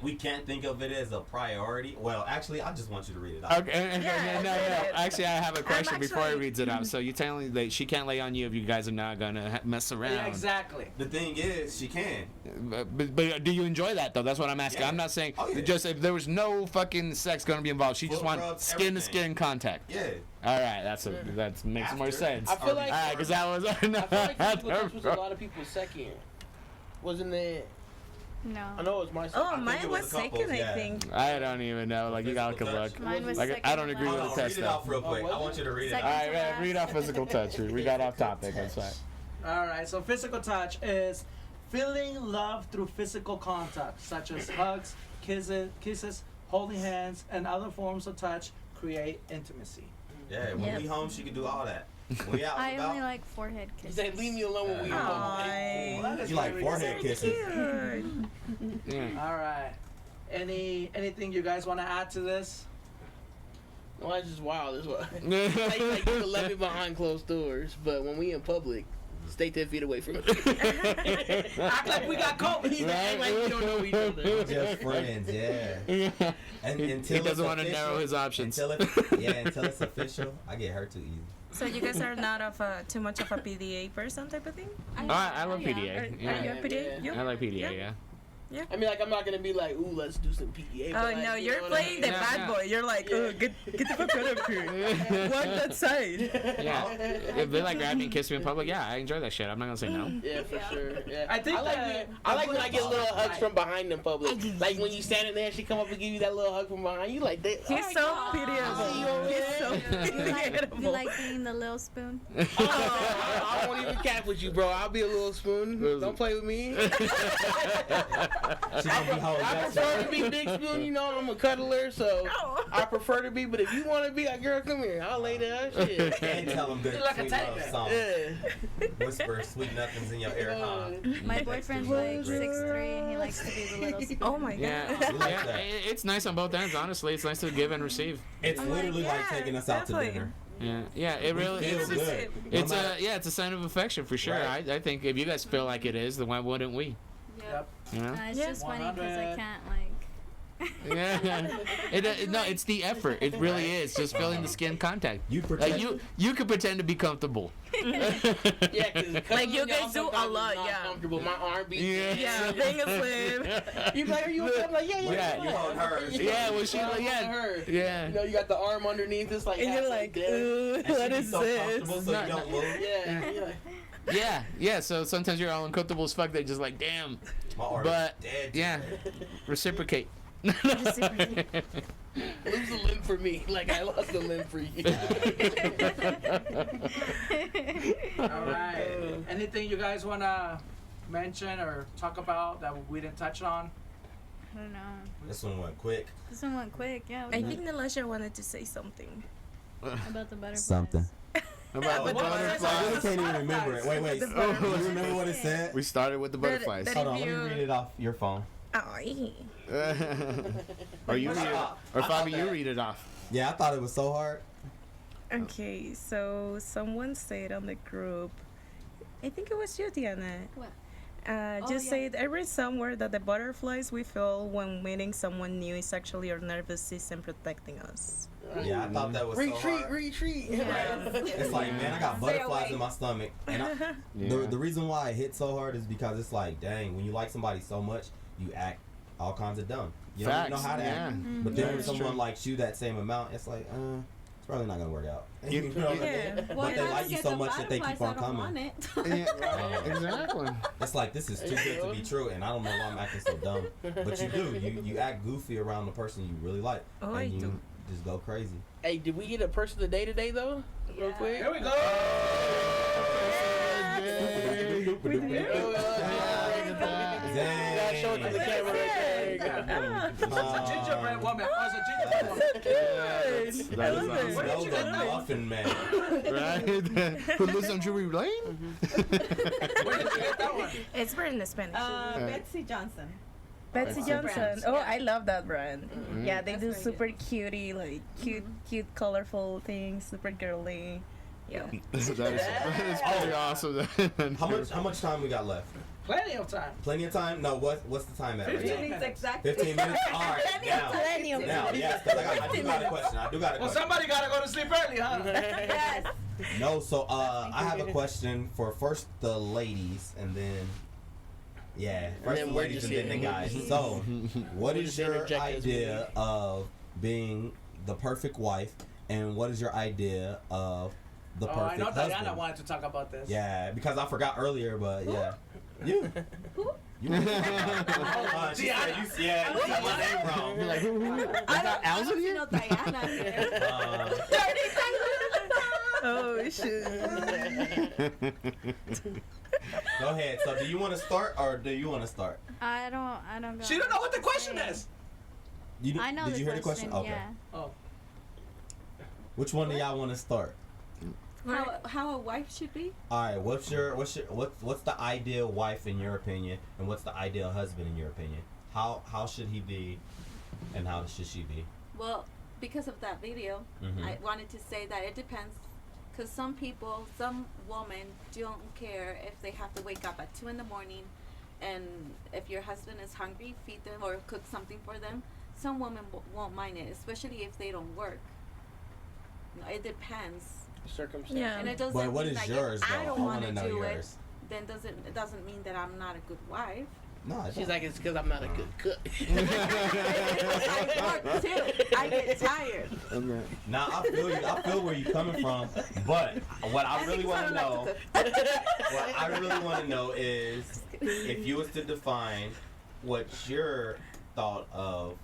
[SPEAKER 2] we can't think of it as a priority. Well, actually, I just want you to read it out.
[SPEAKER 4] Okay,
[SPEAKER 1] Yeah,
[SPEAKER 4] no. Actually, I have a question before he
[SPEAKER 1] actually-
[SPEAKER 4] reads it out. So you're telling me that she can't lay on you if you guys are not gonna mess around.
[SPEAKER 6] Yeah, exactly.
[SPEAKER 2] The thing is, she can.
[SPEAKER 4] But do you enjoy that though? That's what I'm asking.
[SPEAKER 2] Yeah.
[SPEAKER 4] I'm not saying
[SPEAKER 2] Oh, yeah.
[SPEAKER 4] just if there was no fucking sex gonna be involved. She just
[SPEAKER 2] Foot
[SPEAKER 4] wants
[SPEAKER 2] rubs,
[SPEAKER 4] skin to
[SPEAKER 2] everything.
[SPEAKER 4] skin contact.
[SPEAKER 2] Yeah.
[SPEAKER 4] All right, that makes more
[SPEAKER 2] After.
[SPEAKER 4] sense.
[SPEAKER 5] I feel like-
[SPEAKER 4] all right, because that was.
[SPEAKER 5] I feel like physical touch was a lot of people's second. Wasn't it?
[SPEAKER 3] No.
[SPEAKER 5] I know it was my second.
[SPEAKER 1] Oh,
[SPEAKER 2] think
[SPEAKER 1] mine
[SPEAKER 2] it
[SPEAKER 1] was
[SPEAKER 2] was a couple,
[SPEAKER 1] second,
[SPEAKER 2] yeah.
[SPEAKER 1] I think.
[SPEAKER 4] I don't even know. Like you gotta
[SPEAKER 2] Physical
[SPEAKER 4] look.
[SPEAKER 2] touch.
[SPEAKER 3] Mine was
[SPEAKER 4] Like
[SPEAKER 3] second
[SPEAKER 4] I don't
[SPEAKER 3] to
[SPEAKER 4] agree
[SPEAKER 3] last.
[SPEAKER 4] with
[SPEAKER 2] Hold
[SPEAKER 4] the
[SPEAKER 2] on,
[SPEAKER 4] test
[SPEAKER 2] read it
[SPEAKER 4] though.
[SPEAKER 2] off real quick.
[SPEAKER 5] was
[SPEAKER 2] I
[SPEAKER 5] it?
[SPEAKER 2] want you to read it
[SPEAKER 3] Second.
[SPEAKER 2] out.
[SPEAKER 4] All right, read off physical touch. We got off topic. That's fine.
[SPEAKER 6] All right, so physical touch is feeling love through physical contact, such as hugs, kisses, holding hands, and other forms of touch create intimacy.
[SPEAKER 2] Yeah, when
[SPEAKER 1] Yep.
[SPEAKER 2] we home, she can do all that. When we out
[SPEAKER 3] I
[SPEAKER 2] and
[SPEAKER 3] only
[SPEAKER 2] about,
[SPEAKER 3] like forehead
[SPEAKER 5] He
[SPEAKER 3] kisses.
[SPEAKER 5] said, "Leave me alone when we
[SPEAKER 2] Aw.
[SPEAKER 5] home."
[SPEAKER 6] Well, that is
[SPEAKER 2] you like
[SPEAKER 6] very
[SPEAKER 2] forehead
[SPEAKER 6] cute.
[SPEAKER 2] kisses.
[SPEAKER 4] Yeah.
[SPEAKER 6] All right. Anything you guys want to add to this?
[SPEAKER 5] Well, that's just wild. That's what. like you can love me behind closed doors, but when we in public, stay 10 feet away from me.
[SPEAKER 6] Act like we got COVID.
[SPEAKER 5] He's like we don't know each other.
[SPEAKER 2] Just friends, yeah.
[SPEAKER 4] Yeah.
[SPEAKER 2] And
[SPEAKER 4] He
[SPEAKER 2] until
[SPEAKER 4] doesn't
[SPEAKER 2] it's
[SPEAKER 4] want to
[SPEAKER 2] official-
[SPEAKER 4] narrow his options.
[SPEAKER 2] Until it's official, I get hurt too easy.
[SPEAKER 1] So you guys are not of too much of a PDA person type of thing?
[SPEAKER 4] I love
[SPEAKER 1] Are,
[SPEAKER 4] PDA.
[SPEAKER 1] are you
[SPEAKER 4] Yeah.
[SPEAKER 1] a PDA? You?
[SPEAKER 4] I like PDA. Yeah.
[SPEAKER 5] I mean, like I'm not gonna be like, "Ooh, let's do some PDA." but,
[SPEAKER 1] Oh
[SPEAKER 5] like,
[SPEAKER 1] no,
[SPEAKER 5] you
[SPEAKER 1] you're
[SPEAKER 5] know what I
[SPEAKER 1] playing
[SPEAKER 5] mean?
[SPEAKER 1] the
[SPEAKER 4] Yeah,
[SPEAKER 1] bad
[SPEAKER 4] yeah.
[SPEAKER 1] boy. You're like, oh, get the fuck out of here. Walk that side.
[SPEAKER 4] Yeah. If they like grab me and kiss me in public, yeah, I enjoy that shit. I'm not gonna say no.
[SPEAKER 5] Yeah, for sure. Yeah.
[SPEAKER 6] I think
[SPEAKER 5] like
[SPEAKER 6] that-
[SPEAKER 5] I like when I get little hugs
[SPEAKER 6] Right.
[SPEAKER 5] from behind in public. Like when you standing there, she come up and give you that little hug from behind. You like that?
[SPEAKER 1] He's so pitiable. He's so
[SPEAKER 3] You like being the little spoon?
[SPEAKER 5] I won't even cap with you, bro. I'll be a little spoon. Don't play with me.
[SPEAKER 2] She gonna be holding
[SPEAKER 5] I
[SPEAKER 2] that
[SPEAKER 5] prefer to be big spoon. You know, I'm a cuddler, so
[SPEAKER 1] Oh.
[SPEAKER 5] I prefer to be. But if you want to be like, girl, come here. I'll lay down. Shit.
[SPEAKER 2] and tell them good
[SPEAKER 6] You're like a
[SPEAKER 2] sweet
[SPEAKER 6] teddy
[SPEAKER 2] love
[SPEAKER 6] bear.
[SPEAKER 2] song.
[SPEAKER 5] Yeah.
[SPEAKER 2] Whisper sweet nothings in your ear, huh?
[SPEAKER 3] My boyfriend's like 6'3" and he likes to be the little spoon.
[SPEAKER 1] Oh my god.
[SPEAKER 4] Yeah,
[SPEAKER 2] I like
[SPEAKER 4] yeah.
[SPEAKER 2] that.
[SPEAKER 4] It's nice on both ends. Honestly, it's nice to give and receive.
[SPEAKER 2] It's
[SPEAKER 1] I'm like,
[SPEAKER 2] literally like
[SPEAKER 1] yeah,
[SPEAKER 2] taking us out to
[SPEAKER 1] definitely.
[SPEAKER 2] dinner.
[SPEAKER 4] Yeah, it really
[SPEAKER 2] Feel
[SPEAKER 4] is.
[SPEAKER 2] good.
[SPEAKER 4] It's
[SPEAKER 2] No matter-
[SPEAKER 4] it's a sign of affection for sure.
[SPEAKER 2] Right.
[SPEAKER 4] I think if you guys feel like it is, then why wouldn't we?
[SPEAKER 6] Yep.
[SPEAKER 4] You know?
[SPEAKER 3] It's
[SPEAKER 1] Yeah.
[SPEAKER 3] just funny because I
[SPEAKER 6] 100.
[SPEAKER 3] can't like.
[SPEAKER 4] Yeah. No, it's the effort. It really is. Just feeling the skin contact.
[SPEAKER 2] You protect.
[SPEAKER 4] Like you could pretend to be comfortable.
[SPEAKER 5] Yeah, cause
[SPEAKER 1] Like, you guys do a lot, yeah.
[SPEAKER 5] Comfortable. My arm be.
[SPEAKER 4] Yeah.
[SPEAKER 1] Yeah, being asleep.
[SPEAKER 5] You like, are you okay? I'm like, yeah.
[SPEAKER 4] Yeah,
[SPEAKER 2] you hold hers.
[SPEAKER 4] Yeah, well, she
[SPEAKER 5] I'm
[SPEAKER 4] like,
[SPEAKER 5] holding
[SPEAKER 4] yeah,
[SPEAKER 5] her.
[SPEAKER 4] yeah.
[SPEAKER 5] You know, you got the arm underneath. It's like.
[SPEAKER 1] And you're
[SPEAKER 5] half
[SPEAKER 1] like,
[SPEAKER 5] dead.
[SPEAKER 1] ooh,
[SPEAKER 2] And she
[SPEAKER 1] what
[SPEAKER 2] be
[SPEAKER 1] is
[SPEAKER 2] so
[SPEAKER 1] this?
[SPEAKER 2] comfortable so you don't move.
[SPEAKER 5] Yeah. Yeah.
[SPEAKER 4] Yeah. So sometimes you're all uncomfortable as fuck. They're just like, damn.
[SPEAKER 2] My arm
[SPEAKER 4] But
[SPEAKER 2] is dead.
[SPEAKER 4] yeah, reciprocate.
[SPEAKER 5] Lose the limb for me, like I lost a limb for you.
[SPEAKER 6] All right. Anything you guys want to mention or talk about that we didn't touch on?
[SPEAKER 3] I don't know.
[SPEAKER 2] This one went quick.
[SPEAKER 3] This one went quick, yeah.
[SPEAKER 1] I think Nalasha wanted to say something.
[SPEAKER 3] About the butterflies.
[SPEAKER 2] Something.
[SPEAKER 4] About the
[SPEAKER 6] What was
[SPEAKER 4] butterflies.
[SPEAKER 2] I really can't even remember it. Wait. Do you remember what it said?
[SPEAKER 4] We started with the butterflies.
[SPEAKER 1] that-
[SPEAKER 2] Hold on, let me read it off your phone.
[SPEAKER 1] Oh,
[SPEAKER 4] Or you read it, or Fabi, you read it off.
[SPEAKER 2] Yeah, I thought it was so hard.
[SPEAKER 1] okay, so someone said on the group, I think it was you, Diana.
[SPEAKER 3] What?
[SPEAKER 1] Just
[SPEAKER 7] yeah.
[SPEAKER 1] said, I read somewhere that the butterflies we feel when meeting someone new is actually our nervous system protecting us.
[SPEAKER 2] Yeah, I thought that was so hard.
[SPEAKER 5] Retreat.
[SPEAKER 2] It's like, man, I got
[SPEAKER 7] Stay
[SPEAKER 2] butterflies
[SPEAKER 7] away.
[SPEAKER 2] in my stomach. And
[SPEAKER 4] Yeah.
[SPEAKER 2] the reason why it hit so hard is because it's like, dang, when you like somebody so much, you act all kinds of dumb. You don't even know
[SPEAKER 4] Facts,
[SPEAKER 2] how to
[SPEAKER 4] yeah.
[SPEAKER 2] act. But then when
[SPEAKER 4] That's
[SPEAKER 2] someone
[SPEAKER 4] true.
[SPEAKER 2] likes you that same amount, it's like, it's probably not gonna work out.
[SPEAKER 4] You-
[SPEAKER 2] know what I mean?
[SPEAKER 1] Yeah.
[SPEAKER 7] Well,
[SPEAKER 2] But they
[SPEAKER 7] if I
[SPEAKER 2] like you
[SPEAKER 7] get
[SPEAKER 2] so
[SPEAKER 7] the
[SPEAKER 2] much that they keep
[SPEAKER 7] butterflies,
[SPEAKER 2] on
[SPEAKER 7] I don't
[SPEAKER 2] coming.
[SPEAKER 7] want it.
[SPEAKER 4] Yeah, exactly.
[SPEAKER 2] It's like, this is too good to be true, and I don't know why I'm acting so dumb. But you do. You act goofy around the person you really like.
[SPEAKER 1] Oh,
[SPEAKER 2] and
[SPEAKER 1] I
[SPEAKER 2] you
[SPEAKER 1] do.
[SPEAKER 2] just go crazy.
[SPEAKER 5] Hey, did we get a person of the day today though? Real
[SPEAKER 7] Yeah.
[SPEAKER 5] quick.
[SPEAKER 6] Here we go.
[SPEAKER 2] Dang.
[SPEAKER 5] Gotta show it to the camera right there.
[SPEAKER 6] It's a gingerbread woman. Oh, it's a gingerbread woman.
[SPEAKER 4] That is
[SPEAKER 2] You
[SPEAKER 4] awesome.
[SPEAKER 2] know the muffin man.
[SPEAKER 4] Right? Who lives on Drury Lane?
[SPEAKER 6] Where did you get that one?
[SPEAKER 1] It's brand in Spanish.
[SPEAKER 7] Betsy Johnson.
[SPEAKER 1] Betsy
[SPEAKER 7] Betsy
[SPEAKER 1] Johnson.
[SPEAKER 7] brand.
[SPEAKER 1] Oh,
[SPEAKER 7] Yeah.
[SPEAKER 1] I love that brand. Yeah, they
[SPEAKER 7] That's
[SPEAKER 1] do
[SPEAKER 7] very
[SPEAKER 1] super cutie, like cute, colorful things, super girly. Yeah.
[SPEAKER 4] that is pretty awesome.
[SPEAKER 2] How much time we got left?
[SPEAKER 6] Plenty of time.
[SPEAKER 2] Plenty of time? No, what's the time at right
[SPEAKER 6] 15
[SPEAKER 2] now?
[SPEAKER 6] minutes.
[SPEAKER 7] Exactly.
[SPEAKER 2] 15 minutes? All right, now.
[SPEAKER 1] Plenty of
[SPEAKER 2] Now, yes, 'cause I do got a question. I do got a
[SPEAKER 6] Well,
[SPEAKER 2] question.
[SPEAKER 6] somebody gotta go to sleep early, huh?
[SPEAKER 7] Yes.
[SPEAKER 2] No, so I have a question for first the ladies and then first
[SPEAKER 5] then
[SPEAKER 2] the
[SPEAKER 5] we're
[SPEAKER 2] ladies
[SPEAKER 5] just
[SPEAKER 2] and then the
[SPEAKER 5] here.
[SPEAKER 2] guys. So, what
[SPEAKER 5] We'll
[SPEAKER 2] is
[SPEAKER 5] just
[SPEAKER 2] your
[SPEAKER 5] interject as we
[SPEAKER 2] idea of being the perfect wife, and what is your idea of the
[SPEAKER 6] Oh, I
[SPEAKER 2] perfect
[SPEAKER 6] know
[SPEAKER 2] husband?
[SPEAKER 6] Diana wanted to talk about this.
[SPEAKER 2] Yeah, because I forgot earlier, but yeah, you.
[SPEAKER 7] Who?
[SPEAKER 2] You. She said you said my name wrong.
[SPEAKER 4] You're like, who?
[SPEAKER 7] I don't
[SPEAKER 4] Al's in
[SPEAKER 7] see
[SPEAKER 4] here?
[SPEAKER 7] no Diana here.
[SPEAKER 1] Oh, shit.
[SPEAKER 2] Go ahead. So, do you want to start or do you want to start?
[SPEAKER 3] I don't go.
[SPEAKER 6] She don't know what the question is.
[SPEAKER 3] I know
[SPEAKER 2] Did
[SPEAKER 3] the
[SPEAKER 2] you hear the question? Okay.
[SPEAKER 3] Yeah.
[SPEAKER 6] Oh.
[SPEAKER 2] Which one do y'all want to start?
[SPEAKER 7] How a wife should be?
[SPEAKER 2] All right. What's the ideal wife in your opinion, and what's the ideal husband in your opinion? How should he be, and how should she be?
[SPEAKER 7] Well, because of that video,
[SPEAKER 2] Mhm.
[SPEAKER 7] I wanted to say that it depends. Because some people, some women don't care if they have to wake up at 2 in the morning, and if your husband is hungry, feed them or cook something for them. Some women won't mind it, especially if they don't work. It depends.
[SPEAKER 5] Circumstance.
[SPEAKER 1] Yeah.
[SPEAKER 7] And it doesn't
[SPEAKER 2] But what
[SPEAKER 7] mean
[SPEAKER 2] is
[SPEAKER 7] that
[SPEAKER 2] yours,
[SPEAKER 7] if
[SPEAKER 2] though?
[SPEAKER 7] I
[SPEAKER 2] I
[SPEAKER 7] don't
[SPEAKER 2] wanna
[SPEAKER 7] want to
[SPEAKER 2] know
[SPEAKER 7] do it,
[SPEAKER 2] yours.
[SPEAKER 7] then it doesn't mean that I'm not a good wife.
[SPEAKER 2] No,
[SPEAKER 5] She's like, it's because I'm not a good cook.
[SPEAKER 7] I work too. I get tired.
[SPEAKER 2] Now I feel you. I feel where you're coming from, but what I really want to know, what I really want to know is, if you was to define what your thought of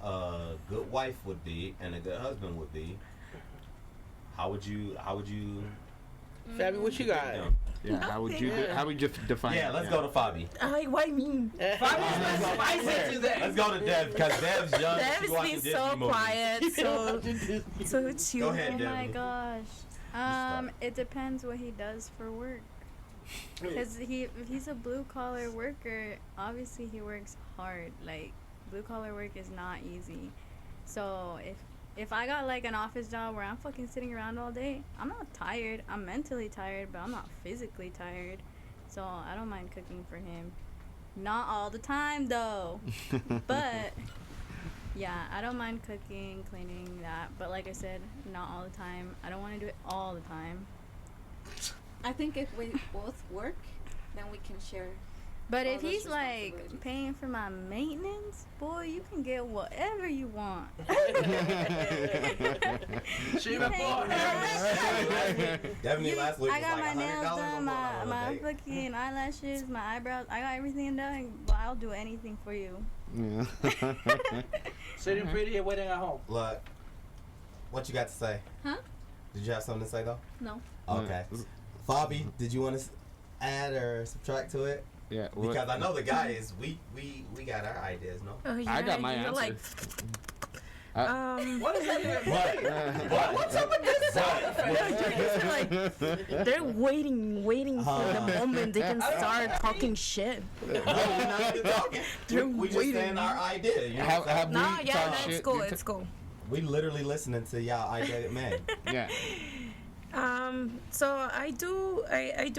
[SPEAKER 2] a good wife would be and a good husband would be, how would you?
[SPEAKER 5] Fabi, what you got?
[SPEAKER 4] Yeah, how would you define
[SPEAKER 2] Yeah,
[SPEAKER 4] it?
[SPEAKER 2] let's go to Fabi.
[SPEAKER 1] Why me?
[SPEAKER 6] Spicy today.
[SPEAKER 2] Let's go to Dev because Dev's young. She
[SPEAKER 1] Dev's
[SPEAKER 2] watching
[SPEAKER 1] been
[SPEAKER 2] Disney
[SPEAKER 1] so
[SPEAKER 2] movies.
[SPEAKER 1] quiet, so chill.
[SPEAKER 2] Go ahead,
[SPEAKER 3] Oh
[SPEAKER 2] Dev.
[SPEAKER 3] my gosh.
[SPEAKER 2] start.
[SPEAKER 3] It depends what he does for work. Because if he's a blue collar worker, obviously he works hard. Like, blue collar work is not easy. So if I got like an office job where I'm fucking sitting around all day, I'm not tired. I'm mentally tired, but I'm not physically tired. So I don't mind cooking for him. Not all the time though. But yeah, I don't mind cooking, cleaning, that. But like I said, not all the time. I don't want to do it all the time.
[SPEAKER 7] I think if we both work, then we can share.
[SPEAKER 3] But
[SPEAKER 7] All
[SPEAKER 3] if
[SPEAKER 7] those
[SPEAKER 3] he's like
[SPEAKER 7] responsibilities.
[SPEAKER 3] paying for my maintenance, boy, you can get whatever you want.
[SPEAKER 6] She even bought
[SPEAKER 2] Definitely last week
[SPEAKER 3] I
[SPEAKER 2] was
[SPEAKER 3] got
[SPEAKER 2] like
[SPEAKER 3] my nails
[SPEAKER 2] $100
[SPEAKER 3] done,
[SPEAKER 2] on
[SPEAKER 3] my
[SPEAKER 2] a date.
[SPEAKER 3] fucking eyelashes, my eyebrows. I got everything done. But I'll do anything for you.
[SPEAKER 4] Yeah.
[SPEAKER 6] sitting pretty and waiting at home.
[SPEAKER 2] Look, what you got to say?
[SPEAKER 7] Huh?
[SPEAKER 2] Did you have something to say though?
[SPEAKER 7] No.
[SPEAKER 2] Okay. Fabi, did you want to add or subtract to it?
[SPEAKER 4] Yeah.
[SPEAKER 2] Because I know the guys, we got our ideas, no?
[SPEAKER 1] Oh, yeah,
[SPEAKER 4] I got my
[SPEAKER 1] you're
[SPEAKER 4] answer.
[SPEAKER 1] like,
[SPEAKER 5] What is that even mean?
[SPEAKER 2] What's up with this
[SPEAKER 1] like they're waiting for the moment they can start talking shit.
[SPEAKER 2] we just
[SPEAKER 1] waiting.
[SPEAKER 2] saying our idea. You know
[SPEAKER 4] Have, have
[SPEAKER 1] No,
[SPEAKER 4] we
[SPEAKER 1] yeah,
[SPEAKER 4] talked
[SPEAKER 1] no, it's
[SPEAKER 4] shit?
[SPEAKER 1] cool. It's cool.
[SPEAKER 2] we literally listening to y'all idea, man.
[SPEAKER 4] Yeah.
[SPEAKER 1] So I do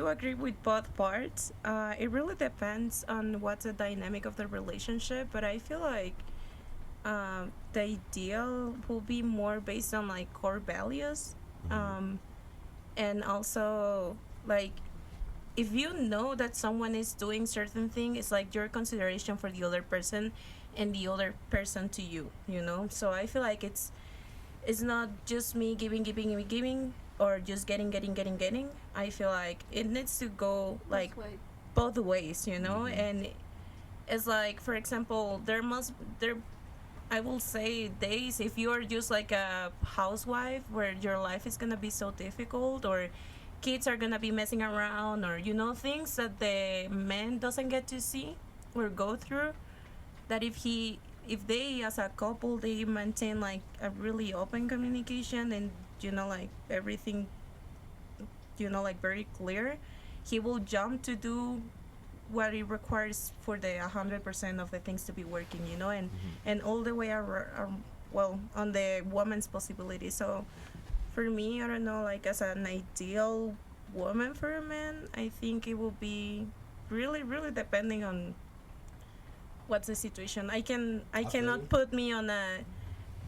[SPEAKER 1] agree with both parts. It really depends on what's the dynamic of the relationship, but I feel like the ideal will be more based on like core values, and also like if you know that someone is doing certain thing, it's like your consideration for the other person and the other person to you, you know. So I feel like it's not just me giving or just getting. I feel like it needs to go like both ways, you know. And it's like, for example, there I will say days if you are just like a housewife where your life is gonna be so difficult, or kids are gonna be messing around, or you know, things that the man doesn't get to see or go through, that if they as a couple they maintain like a really open communication and you know like everything, you know, like very clear, he will jump to do what it requires for the 100% of the things to be working, you know, and all the way well on the woman's possibility. So for me, I don't know, like as an ideal woman for a man, I think it will be really depending on what's the situation. I cannot put me on a,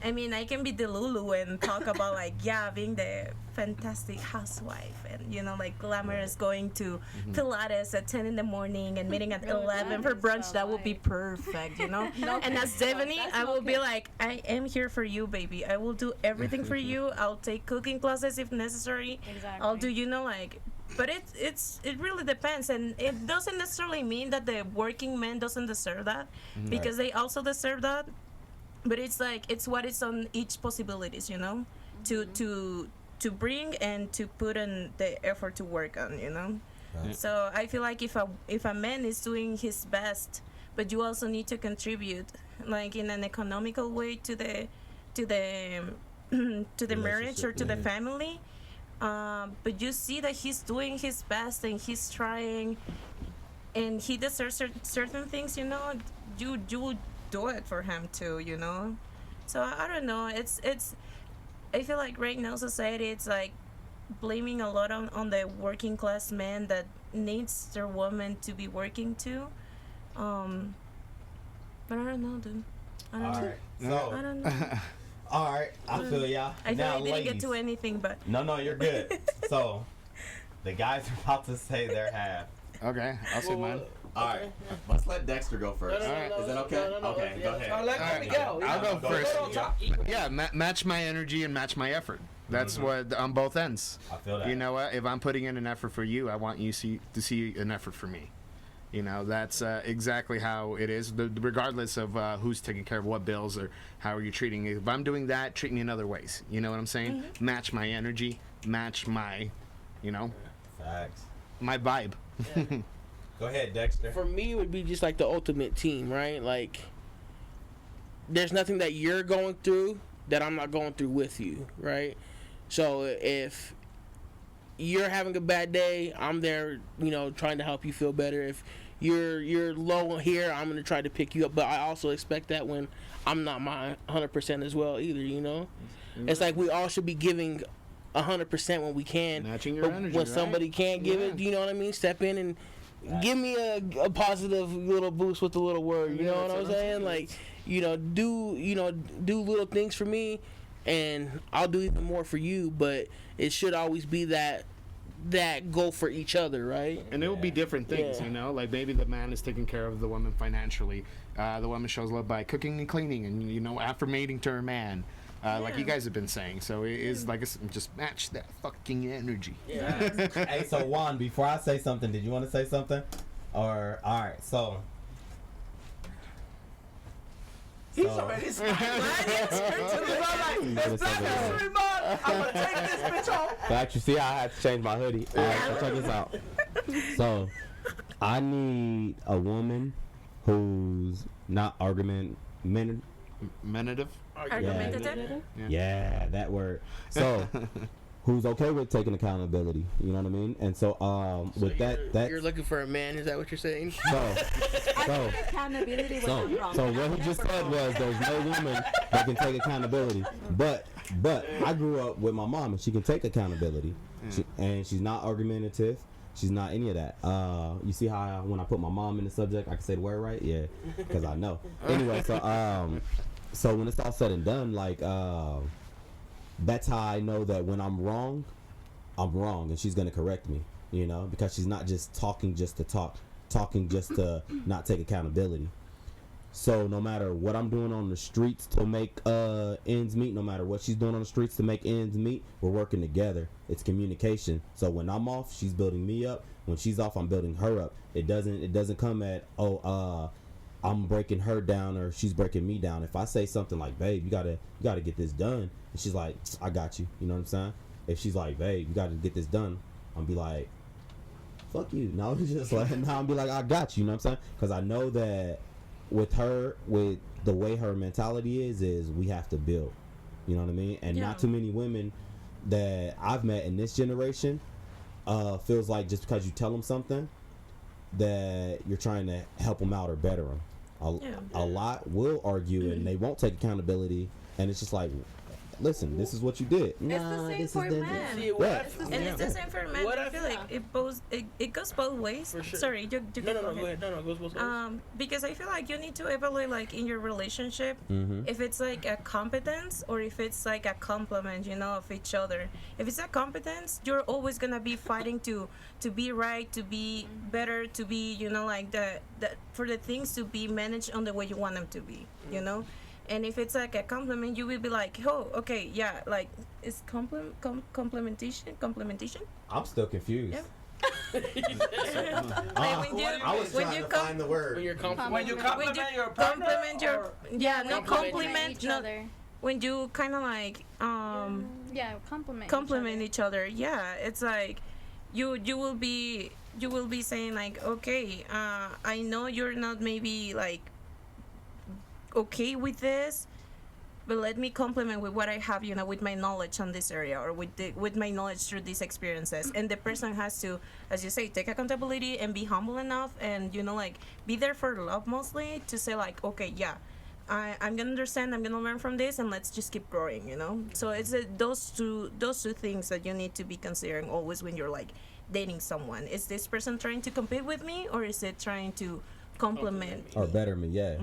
[SPEAKER 1] I mean, I can be Delulu and talk about like, yeah, being the fantastic housewife and, you know, like glamorous, going to Pilates at 10 in the morning and meeting at 11 for brunch. That would be perfect, you know? And as Devani, I will be like, I am here for you, baby. I will do everything for you. I'll take cooking classes if necessary.
[SPEAKER 3] Exactly.
[SPEAKER 1] I'll do, you know, like, but it really depends, and it doesn't necessarily mean that the working man doesn't deserve that, because they also deserve that. But it's like it's what is on each possibilities, you know, to bring and to put in the effort to work on, you know. Right. So I feel like if a man is doing his best, but you also need to contribute, like in an economical way to the marriage or to the family, but you see that he's doing his best and he's trying, and he deserves certain things, you know, you will do it for him too, you know. So I don't know, it's I feel like right now society, it's like blaming a lot on the working class man that needs their woman to be working too, but I don't know, dude. I don't know.
[SPEAKER 2] So
[SPEAKER 1] I don't know.
[SPEAKER 2] all right, I feel y'all.
[SPEAKER 1] I
[SPEAKER 2] now,
[SPEAKER 1] didn't
[SPEAKER 2] ladies,
[SPEAKER 1] get to anything, but
[SPEAKER 2] no, you're good. So the guys are about to say their half.
[SPEAKER 4] Okay, I'll say mine.
[SPEAKER 2] All right, let's let Dexter go first.
[SPEAKER 5] No,
[SPEAKER 2] Is that okay?
[SPEAKER 5] No,
[SPEAKER 2] okay, go ahead.
[SPEAKER 5] Let me go.
[SPEAKER 4] I'll go first.
[SPEAKER 5] Go.
[SPEAKER 4] Yeah, match my energy and match my effort. That's what on both ends.
[SPEAKER 2] I feel that.
[SPEAKER 4] You know what? If I'm putting in an effort for you, I want you to see an effort for me. You know, that's exactly how it is, regardless of who's taking care of what bills or how are you treating me. If I'm doing that, treat me in other ways. You know what I'm saying? Match my energy, match my, you know,
[SPEAKER 2] facts.
[SPEAKER 4] My vibe.
[SPEAKER 5] Yeah.
[SPEAKER 2] Go ahead, Dexter.
[SPEAKER 5] For me, it would be just like the ultimate team, right? Like, there's nothing that you're going through that I'm not going through with you, right? So if you're having a bad day, I'm there, you know, trying to help you feel better. If you're low here, I'm gonna try to pick you up. But I also expect that when I'm not my 100% as well either, you know. It's like we all should be giving 100% when we can.
[SPEAKER 4] Matching your energy,
[SPEAKER 5] when
[SPEAKER 4] right?
[SPEAKER 5] somebody can't give it, you know what I mean? Step in and give me a positive little boost with a little word. You know what I'm saying? Like, do little things for me, and I'll do even more for you. But it should always be that go for each other, right?
[SPEAKER 4] And it will be different things, you know. Like maybe the man is taking care of the woman financially. The woman shows love by cooking and cleaning, and you know, affirmating to her man. Like you guys have been saying, so it is like just match that fucking energy.
[SPEAKER 5] Yeah.
[SPEAKER 2] Hey, so Juan, before I say something, did you want to say something? Or all right, so
[SPEAKER 6] he's already smiling. It's Black History Month. I'm gonna take this bitch home.
[SPEAKER 2] So actually, see, I had to change my hoodie. All right, so check this out. So, I need a woman who's not argumentative.
[SPEAKER 1] Argumentative.
[SPEAKER 2] Yeah, that word. So, who's okay with taking accountability? You know what I mean? And so, with that,
[SPEAKER 5] you're looking for a man. Is that what you're saying?
[SPEAKER 7] I think accountability wasn't wrong.
[SPEAKER 2] So what he just said was there's no woman that can take accountability. But I grew up with my mom and she can take accountability. And she's not argumentative. She's not any of that. You see how when I put my mom in the subject, I can say the word right? Yeah, because I know. Anyway, so when it's all said and done, like that's how I know that when I'm wrong, and she's gonna correct me. You know, because she's not just talking just to talk, talking just to not take accountability. So no matter what I'm doing on the streets to make ends meet, no matter what she's doing on the streets to make ends meet, we're working together. It's communication. So when I'm off, she's building me up. When she's off, I'm building her up. It doesn't come at I'm breaking her down or she's breaking me down. If I say something like, babe, you gotta get this done, and she's like, I got you. You know what I'm saying? If she's like, babe, you gotta get this done, I'll be like, fuck you. No, it's just like, now I'll be like, I got you. You know what I'm saying? Because I know that with her, with the way her mentality is we have to build. You know what I mean? And not too many women that I've met in this generation feels like just because you tell them something that you're trying to help them out or better them. A lot will argue and they won't take accountability, and it's just like, listen, this is what you did.
[SPEAKER 7] It's the same for men.
[SPEAKER 1] And it's the same for men. I feel like it goes both ways.
[SPEAKER 5] For sure.
[SPEAKER 1] Sorry, you
[SPEAKER 5] No, go ahead. No, it goes both ways.
[SPEAKER 1] Because I feel like you need to evaluate, like, in your relationship, if it's like a competence or if it's like a compliment, you know, of each other. If it's a competence, you're always gonna be fighting to be right, to be better, to be, you know, like for the things to be managed on the way you want them to be, you know. And if it's like a compliment, you will be like, oh, okay, yeah, like, is complementation?
[SPEAKER 2] I'm still confused.
[SPEAKER 1] Yep. Like
[SPEAKER 2] I was trying to find the word.
[SPEAKER 5] When you
[SPEAKER 6] compliment your partner,
[SPEAKER 1] compliment your compliment
[SPEAKER 3] each other.
[SPEAKER 1] When you kind of like compliment each other. Yeah, it's like you will be saying like, okay, I know you're not maybe like okay with this, but let me compliment with what I have, you know, with my knowledge on this area, or with my knowledge through these experiences. And the person has to, as you say, take accountability and be humble enough, and, you know, like, be there for love mostly, to say like, okay, yeah, I'm gonna understand, I'm gonna learn from this, and let's just keep growing, you know. So it's those two things that you need to be considering always when you're like dating someone. Is this person trying to compete with me, or is it trying to compliment
[SPEAKER 2] or better me? Yeah.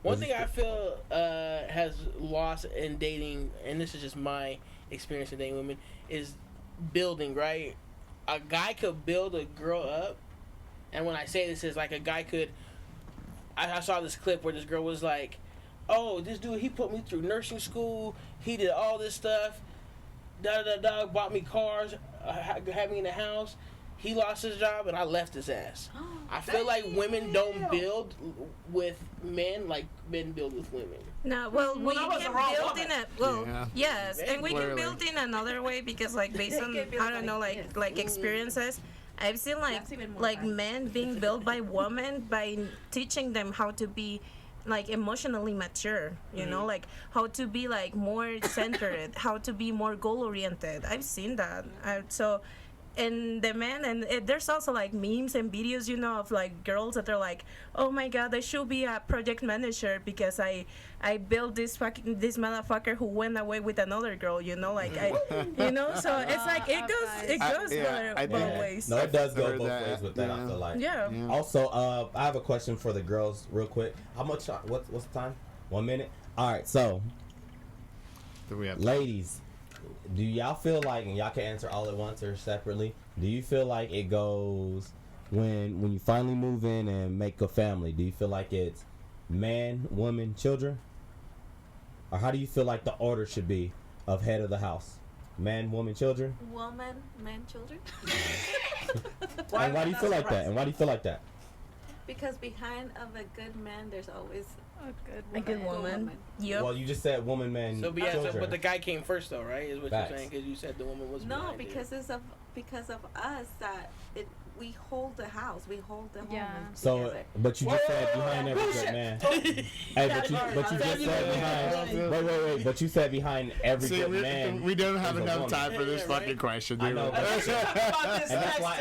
[SPEAKER 5] One thing I feel has lost in dating, and this is just my experience in dating women, is building, right? A guy could build a girl up, and when I say this, is like a guy could... I saw this clip where this girl was like, oh, this dude, he put me through nursing school, he did all this stuff, bought me cars, had me in the house. He lost his job, and I left his ass. I feel like women don't build with men like men build with women.
[SPEAKER 1] No, well, we can build in a yes, and we can build in another way, because like based on, I don't know, like experiences, I've seen like men being built by women by teaching them how to be like emotionally mature, you know, like how to be like more centered, how to be more goal oriented. I've seen that. And the men, and there's also like memes and videos, you know, of like girls that are like, oh my god, I should be a project manager because I built this motherfucker who went away with another girl, you know, like you know. So it's like it goes both ways.
[SPEAKER 2] No, it does go both ways with that. I feel like.
[SPEAKER 1] Yeah.
[SPEAKER 2] Also, I have a question for the girls, real quick. How much? What's the time? 1 minute. All right, so ladies, do y'all feel like, and y'all can answer all at once or separately, do you feel like it goes when you finally move in and make a family, do you feel like it's man, woman, children? Or how do you feel like the order should be of head of the house? Man, woman, children?
[SPEAKER 7] Woman, man, children.
[SPEAKER 2] And why do you feel like that?
[SPEAKER 7] Because behind of a good man, there's always
[SPEAKER 1] A good woman. Yep.
[SPEAKER 2] Well, you just said woman, man,
[SPEAKER 5] So, but yeah,
[SPEAKER 2] children.
[SPEAKER 5] but the guy came first, though, right? Is what
[SPEAKER 2] Facts.
[SPEAKER 5] you're saying? Because you said the woman was
[SPEAKER 7] No,
[SPEAKER 5] behind
[SPEAKER 7] because
[SPEAKER 5] it.
[SPEAKER 7] it's because of us that we hold the house, we hold the home.
[SPEAKER 3] Yeah.
[SPEAKER 2] So,
[SPEAKER 7] together.
[SPEAKER 2] but you just said behind every good man. Hey, but you just said behind. Wait. But you said behind every
[SPEAKER 4] See,
[SPEAKER 2] good man.
[SPEAKER 4] we don't have
[SPEAKER 2] is a
[SPEAKER 4] enough
[SPEAKER 2] woman.
[SPEAKER 4] time for this
[SPEAKER 5] Yeah, right.
[SPEAKER 4] fucking question.
[SPEAKER 2] I
[SPEAKER 4] dude.
[SPEAKER 2] know, but
[SPEAKER 6] About this
[SPEAKER 2] and
[SPEAKER 6] next
[SPEAKER 2] that's why.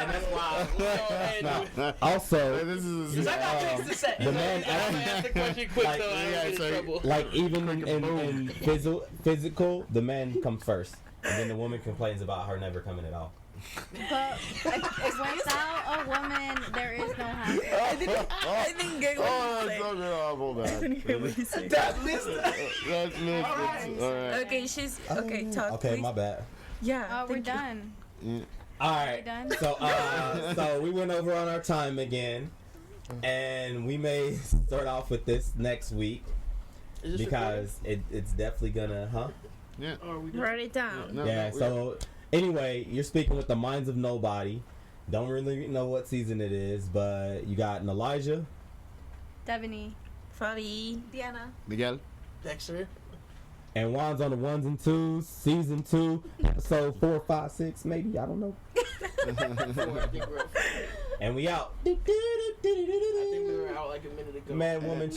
[SPEAKER 6] time.
[SPEAKER 2] Now, also,
[SPEAKER 4] This is
[SPEAKER 6] Because I got things to say.
[SPEAKER 2] the man
[SPEAKER 5] Ask the question quick,
[SPEAKER 2] Like,
[SPEAKER 5] though. I
[SPEAKER 4] yeah,
[SPEAKER 5] don't get
[SPEAKER 4] so-
[SPEAKER 5] in trouble.
[SPEAKER 2] like even in physical, the man comes first, and then the woman complains about her never coming at all.
[SPEAKER 3] But without a woman, there is no house.
[SPEAKER 1] I didn't get what
[SPEAKER 4] Oh,
[SPEAKER 1] you
[SPEAKER 4] it's
[SPEAKER 1] said.
[SPEAKER 4] so good. Oh, hold
[SPEAKER 1] I
[SPEAKER 4] on.
[SPEAKER 1] didn't hear what you said.
[SPEAKER 6] That list.
[SPEAKER 4] That's missed. All right.
[SPEAKER 1] Okay, she's okay. Talk,
[SPEAKER 2] Okay,
[SPEAKER 1] please.
[SPEAKER 2] my bad.
[SPEAKER 1] Yeah.
[SPEAKER 3] Oh, we're
[SPEAKER 1] thank you.
[SPEAKER 3] done.
[SPEAKER 2] All right.
[SPEAKER 3] done?
[SPEAKER 2] So we went over on our time again, and we may start off with this next week
[SPEAKER 5] Is this
[SPEAKER 2] because it's definitely gonna,
[SPEAKER 4] Yeah.
[SPEAKER 5] recording? Or are we
[SPEAKER 1] Write it down.
[SPEAKER 4] No,
[SPEAKER 2] yeah.
[SPEAKER 4] no,
[SPEAKER 2] So anyway, you're speaking with the minds of nobody. Don't really know what season it is, but you got an Elijah.
[SPEAKER 3] Devaney.
[SPEAKER 1] Fabi.
[SPEAKER 7] Diana.
[SPEAKER 4] Miguel.
[SPEAKER 5] Dexter?
[SPEAKER 2] And Juan's on the 1s and 2s, season 2, episode 4, 5, 6, maybe, I don't know.
[SPEAKER 5] I think we're up.
[SPEAKER 2] And we out.
[SPEAKER 5] I think we were out like a minute ago.
[SPEAKER 2] Man, woman,